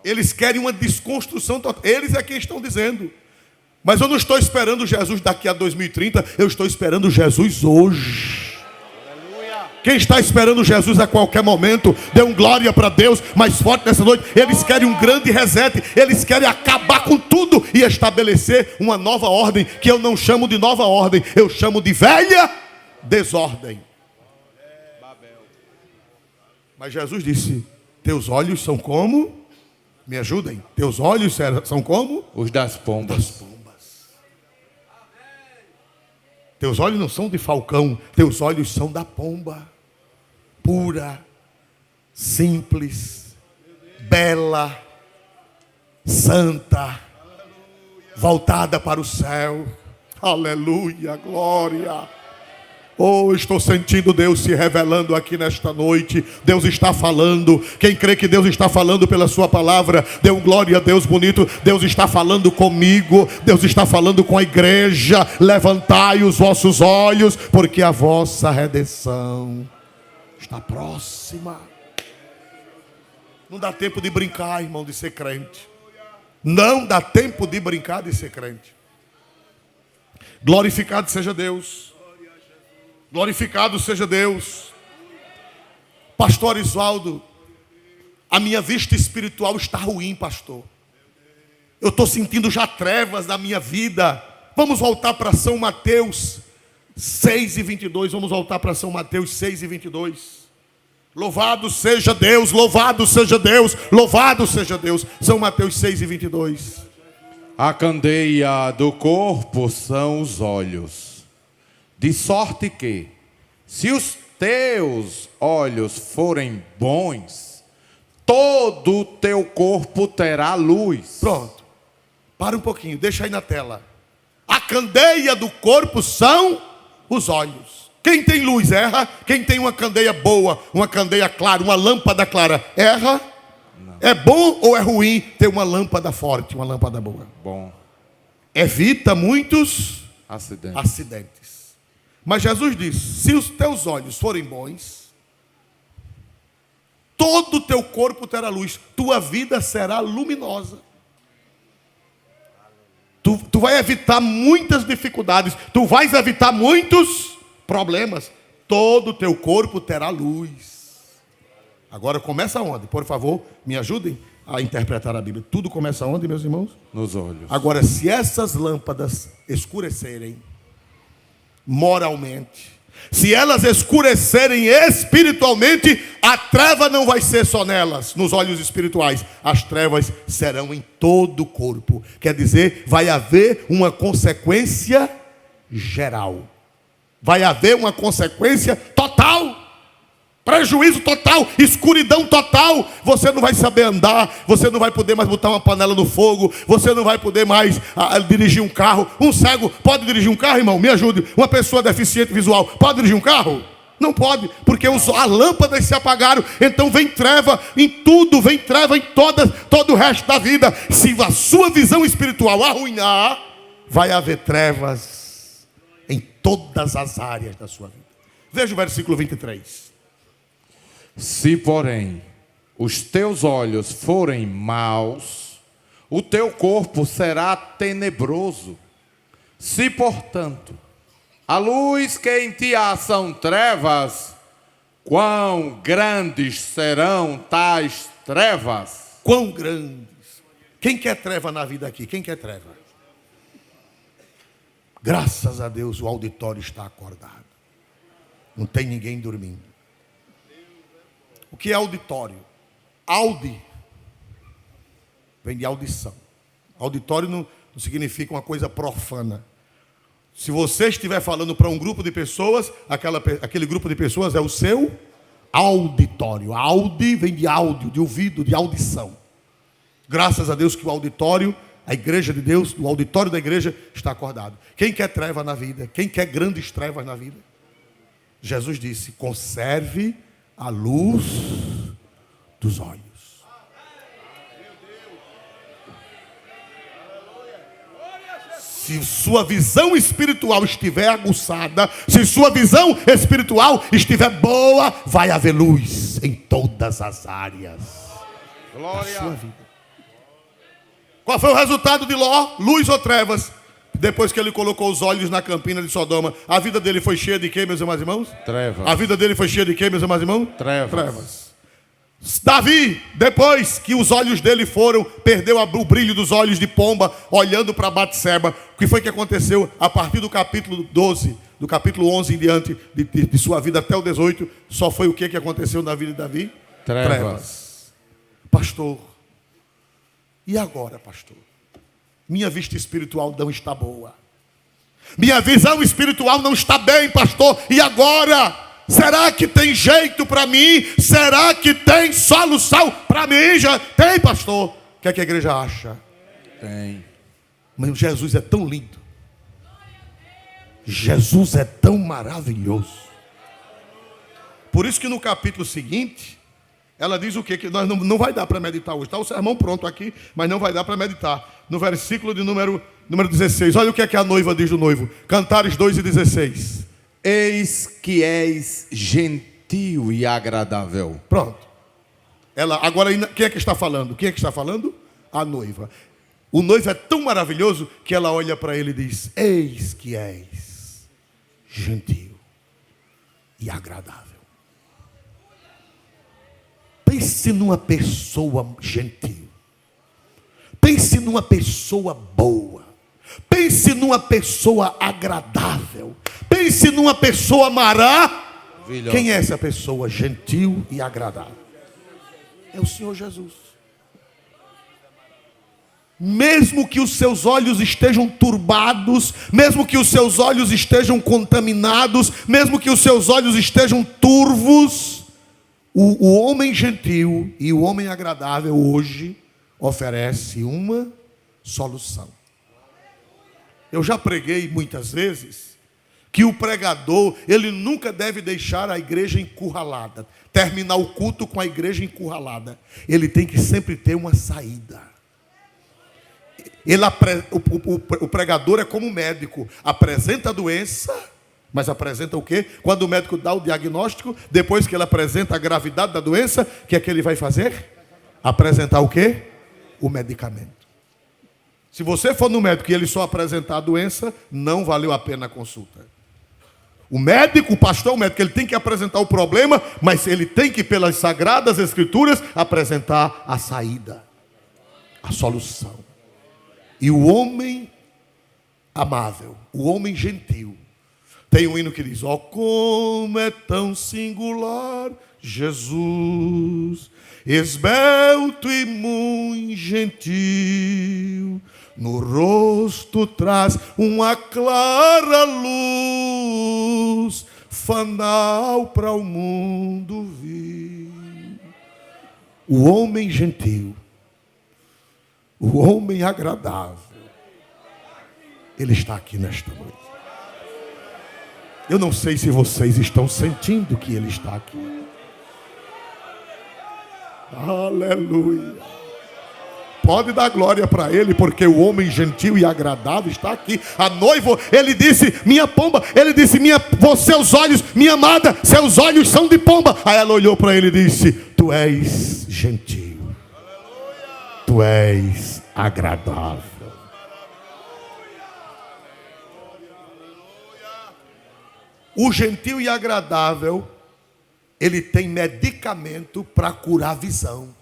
Eles querem uma desconstrução total. Eles é quem estão dizendo. Mas eu não estou esperando Jesus daqui a 2030. Eu estou esperando Jesus hoje. Quem está esperando Jesus a qualquer momento, dê um glória para Deus mais forte nessa noite. Eles querem um grande reset. Eles querem acabar com tudo e estabelecer uma nova ordem, que eu não chamo de nova ordem, eu chamo de velha desordem. Mas Jesus disse: teus olhos são como? Me ajudem. Teus olhos são como? Os das pombas. Teus olhos não são de falcão. Teus olhos são da pomba. Pura, simples, bela, santa, voltada para o céu. Aleluia, glória. Oh, estou sentindo Deus se revelando aqui nesta noite. Deus está falando. Quem crê que Deus está falando pela sua palavra, dê um glória a Deus bonito. Deus está falando comigo. Deus está falando com a igreja. Levantai os vossos olhos, porque a vossa redenção está próxima. Não dá tempo de brincar, irmão, de ser crente. Não dá tempo de brincar de ser crente. Glorificado seja Deus. Glorificado seja Deus. Pastor Isvaldo, a minha vista espiritual está ruim, pastor. Eu estou sentindo já trevas na minha vida. Vamos voltar para São Mateus 6:22. Vamos voltar para São Mateus 6:22. Louvado seja Deus, louvado seja Deus, louvado seja Deus. São Mateus 6:22. A candeia do corpo são os olhos. De sorte que, se os teus olhos forem bons, todo o teu corpo terá luz. Pronto. Para um pouquinho, deixa aí na tela. A candeia do corpo são os olhos. Quem tem luz erra. Quem tem uma candeia boa, uma candeia clara, uma lâmpada clara, erra. Não. É bom ou é ruim ter uma lâmpada forte, uma lâmpada boa? Bom. Evita muitos acidentes. Mas Jesus disse: se os teus olhos forem bons, todo o teu corpo terá luz. Tua vida será luminosa. Tu vai evitar muitas dificuldades. Tu vais evitar muitos problemas. Todo o teu corpo terá luz. Agora começa onde? Por favor, me ajudem a interpretar a Bíblia. Tudo começa onde, meus irmãos? Nos olhos. Agora, se essas lâmpadas escurecerem moralmente, se elas escurecerem espiritualmente, a treva não vai ser só nelas, nos olhos espirituais. As trevas serão em todo o corpo. Quer dizer, vai haver uma consequência geral. Vai haver uma consequência total. Prejuízo total, escuridão total. Você não vai saber andar, você não vai poder mais botar uma panela no fogo, você não vai poder mais dirigir um carro. Um cego pode dirigir um carro, irmão? Me ajude. Uma pessoa deficiente visual pode dirigir um carro? Não pode, porque as lâmpadas se apagaram. Então vem treva em tudo, vem treva em todo o resto da vida. Se a sua visão espiritual arruinar, vai haver trevas em todas as áreas da sua vida. Veja o versículo 23. Se, porém, os teus olhos forem maus, o teu corpo será tenebroso. Se, portanto, a luz que em ti há são trevas, quão grandes serão tais trevas? Quão grandes. Quem quer treva na vida aqui? Quem quer treva? Graças a Deus o auditório está acordado. Não tem ninguém dormindo. O que é auditório? Audi vem de audição. Auditório não significa uma coisa profana. Se você estiver falando para um grupo de pessoas, aquele grupo de pessoas é o seu auditório. Audi vem de áudio, de ouvido, de audição. Graças a Deus que o auditório, a igreja de Deus, o auditório da igreja está acordado. Quem quer treva na vida? Quem quer grandes trevas na vida? Jesus disse: conserve a luz dos olhos. Se sua visão espiritual estiver aguçada, se sua visão espiritual estiver boa, vai haver luz em todas as áreas Glória. da sua vida. Qual foi o resultado de Ló? Luz ou trevas? Depois que ele colocou os olhos na campina de Sodoma, a vida dele foi cheia de quê, meus amados irmãos? Trevas. A vida dele foi cheia de quê, meus amados irmãos? Trevas. Davi, depois que os olhos dele perdeu o brilho dos olhos de pomba, olhando para Batseba. O que foi que aconteceu a partir do capítulo 12, do capítulo 11 em diante de sua vida até o 18? Só foi o que aconteceu na vida de Davi? Trevas. Pastor, e agora, pastor? Minha vista espiritual não está boa. Minha visão espiritual não está bem, pastor. E agora? Será que tem jeito para mim? Será que tem solução para mim? Já tem, pastor. O que é que a igreja acha? Tem. Mas Jesus é tão lindo. Jesus é tão maravilhoso. Por isso que no capítulo seguinte, ela diz o quê? Que nós não vai dar para meditar hoje. Está o sermão pronto aqui, mas não vai dar para meditar. No versículo de número 16. Olha o que é que a noiva diz do noivo. Cantares 2:16. Eis que és gentil e agradável. Pronto. Agora, quem é que está falando? Quem é que está falando? A noiva. O noivo é tão maravilhoso que ela olha para ele e diz: eis que és gentil e agradável. Pense numa pessoa gentil. Pense numa pessoa boa. Pense numa pessoa agradável. Pense numa pessoa maravilhosa. Quem é essa pessoa gentil e agradável? É o Senhor Jesus. Mesmo que os seus olhos estejam turbados, mesmo que os seus olhos estejam contaminados, mesmo que os seus olhos estejam turvos, o homem gentil e o homem agradável hoje oferece uma solução. Eu já preguei muitas vezes que o pregador, ele nunca deve deixar a igreja encurralada, terminar o culto com a igreja encurralada. Ele tem que sempre ter uma saída. O pregador é como médico, apresenta a doença, mas apresenta o quê? Quando o médico dá o diagnóstico, depois que ele apresenta a gravidade da doença, o que é que ele vai fazer? Apresentar o quê? O medicamento. Se você for no médico e ele só apresentar a doença, não valeu a pena a consulta. O médico, o pastor, o médico, ele tem que apresentar o problema, mas ele tem que, pelas sagradas escrituras, apresentar a saída, a solução. E o homem amável, o homem gentil, tem um hino que diz: ó, como é tão singular Jesus, esbelto e muito gentil, no rosto traz uma clara luz, fanal para o mundo vir. O homem gentil, o homem agradável, ele está aqui nesta noite. Eu não sei se vocês estão sentindo que ele está aqui. Aleluia. Pode dar glória para ele, porque o homem gentil e agradável está aqui. A noiva, ele disse: minha pomba. Ele disse: seus olhos, minha amada, seus olhos são de pomba. Aí ela olhou para ele e disse: tu és gentil, tu és agradável. O gentil e agradável, ele tem medicamento para curar a visão.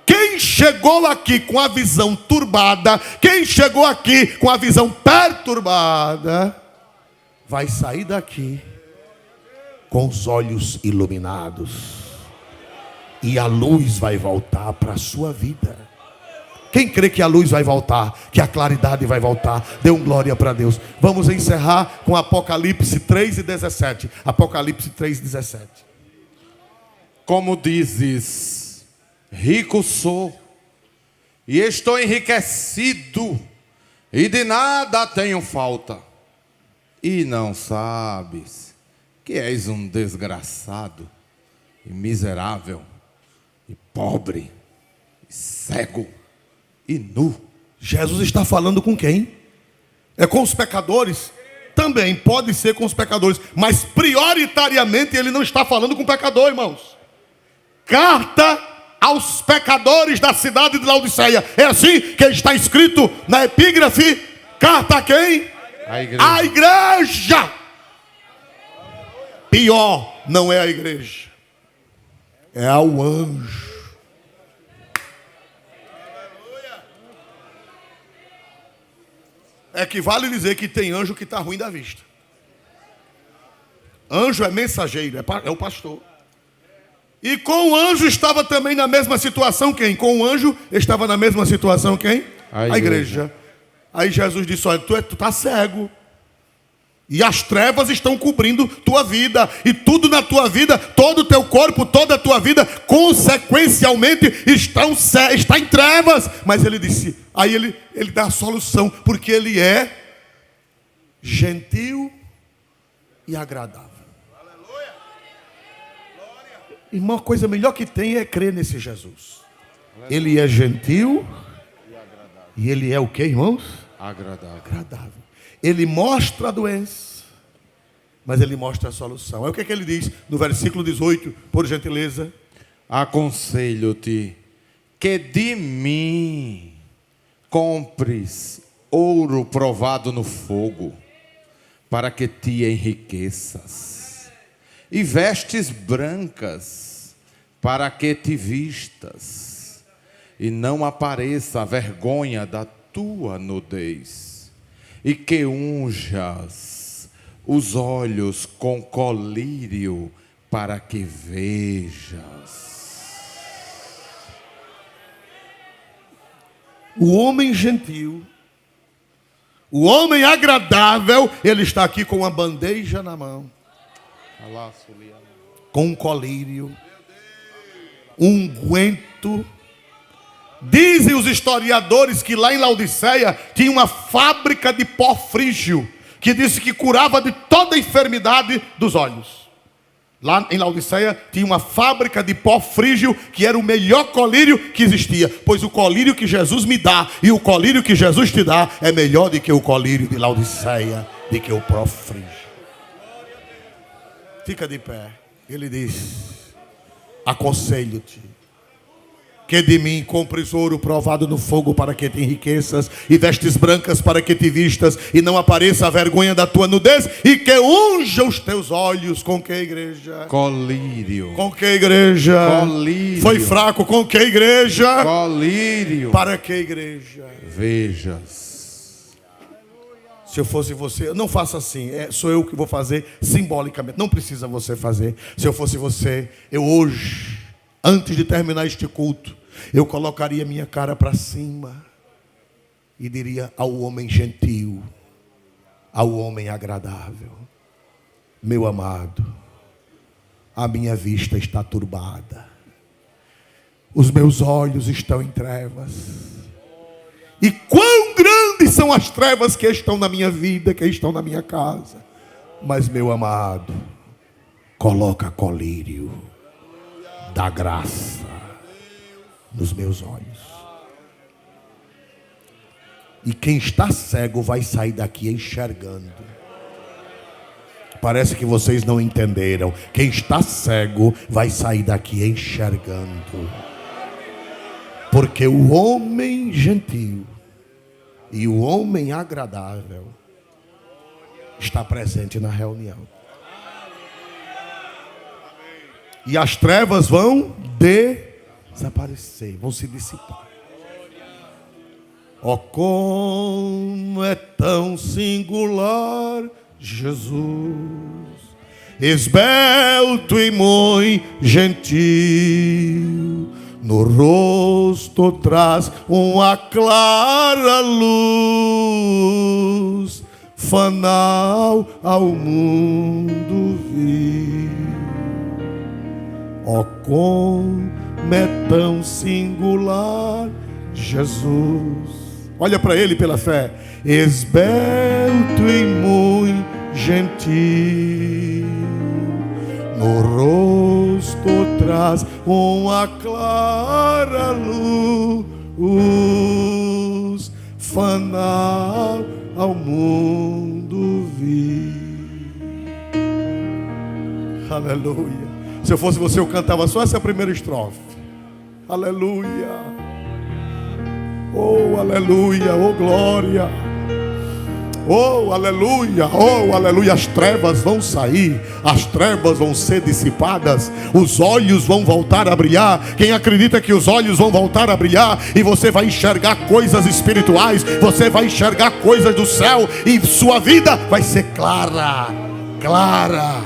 Quem chegou aqui com a visão turbada, quem chegou aqui com a visão perturbada, vai sair daqui com os olhos iluminados. E a luz vai voltar para a sua vida. Quem crê que a luz vai voltar, que a claridade vai voltar, dê um glória para Deus. Vamos encerrar com Apocalipse 3:17. Apocalipse 3:17. Como dizes, rico sou, e estou enriquecido, e de nada tenho falta. E não sabes que és um desgraçado, e miserável, e pobre, e cego, e nu. Jesus está falando com quem? É com os pecadores? Também pode ser com os pecadores, mas prioritariamente ele não está falando com o pecador, irmãos. Carta aos pecadores da cidade de Laodiceia. É assim que está escrito na epígrafe. Carta a quem? A igreja. Pior não é a igreja, é ao anjo. É que vale dizer que tem anjo que está ruim da vista. Anjo é mensageiro, é o pastor. E com o anjo estava também na mesma situação quem? Com o anjo estava na mesma situação quem? A igreja. Aí Jesus disse: olha, tu está cego. E as trevas estão cobrindo tua vida. E tudo na tua vida, todo o teu corpo, toda a tua vida, consequencialmente está em trevas. Mas ele disse, aí ele dá a solução, porque ele é gentil e agradável. Irmão, a coisa melhor que tem é crer nesse Jesus. Ele é gentil e ele é o que, irmãos? Agradável. Ele mostra a doença, mas ele mostra a solução. É o que ele diz no versículo 18, por gentileza. aconselho-te que de mim compres ouro provado no fogo, para que te enriqueças, e vestes brancas, para que te vistas, e não apareça a vergonha da tua nudez, e que unjas os olhos com colírio, para que vejas. O homem gentil, o homem agradável, ele está aqui com uma bandeja na mão, com um colírio, um unguento. Dizem os historiadores que lá em Laodiceia tinha uma fábrica de pó frígio, que disse que curava de toda a enfermidade dos olhos. Lá em Laodiceia tinha uma fábrica de pó frígio, que era o melhor colírio que existia. Pois o colírio que Jesus me dá e o colírio que Jesus te dá é melhor do que o colírio de Laodiceia, do que o pó frígio. Fica de pé. Ele diz: aconselho-te que de mim compres ouro provado no fogo, para que te enriqueças, e vestes brancas para que te vistas, e não apareça a vergonha da tua nudez, e que unja os teus olhos. Com que, igreja? Colírio. Com que, igreja? Colírio. Foi fraco. Com que, igreja? Colírio. Para que, igreja? Vejas. Se eu fosse você, eu não faça assim, sou eu que vou fazer simbolicamente, não precisa você fazer. Se eu fosse você, eu hoje, antes de terminar este culto, eu colocaria minha cara para cima e diria ao homem gentil, ao homem agradável: meu amado, a minha vista está turbada, os meus olhos estão em trevas, e quão grandes são as trevas que estão na minha vida, que estão na minha casa. Mas, meu amado, coloca colírio da graça nos meus olhos. E quem está cego vai sair daqui enxergando. Parece que vocês não entenderam. Quem está cego vai sair daqui enxergando. Porque o homem gentil e o homem agradável está presente na reunião. E as trevas vão desaparecer, vão se dissipar. Oh, como é tão singular Jesus, esbelto e muito gentil, no rosto traz uma clara luz, fanal ao mundo vir. Oh, como é tão singular Jesus. Olha para ele pela fé. Esbelto e muito gentil, no rosto traz uma clara luz, fanal ao mundo vir. Aleluia. Se eu fosse você, eu cantava só essa primeira estrofe. Aleluia. Oh, aleluia. Oh, glória. Oh, aleluia. Oh, aleluia. As trevas vão sair. As trevas vão ser dissipadas. Os olhos vão voltar a brilhar. Quem acredita que os olhos vão voltar a brilhar, e você vai enxergar coisas espirituais, você vai enxergar coisas do céu, e sua vida vai ser clara, clara,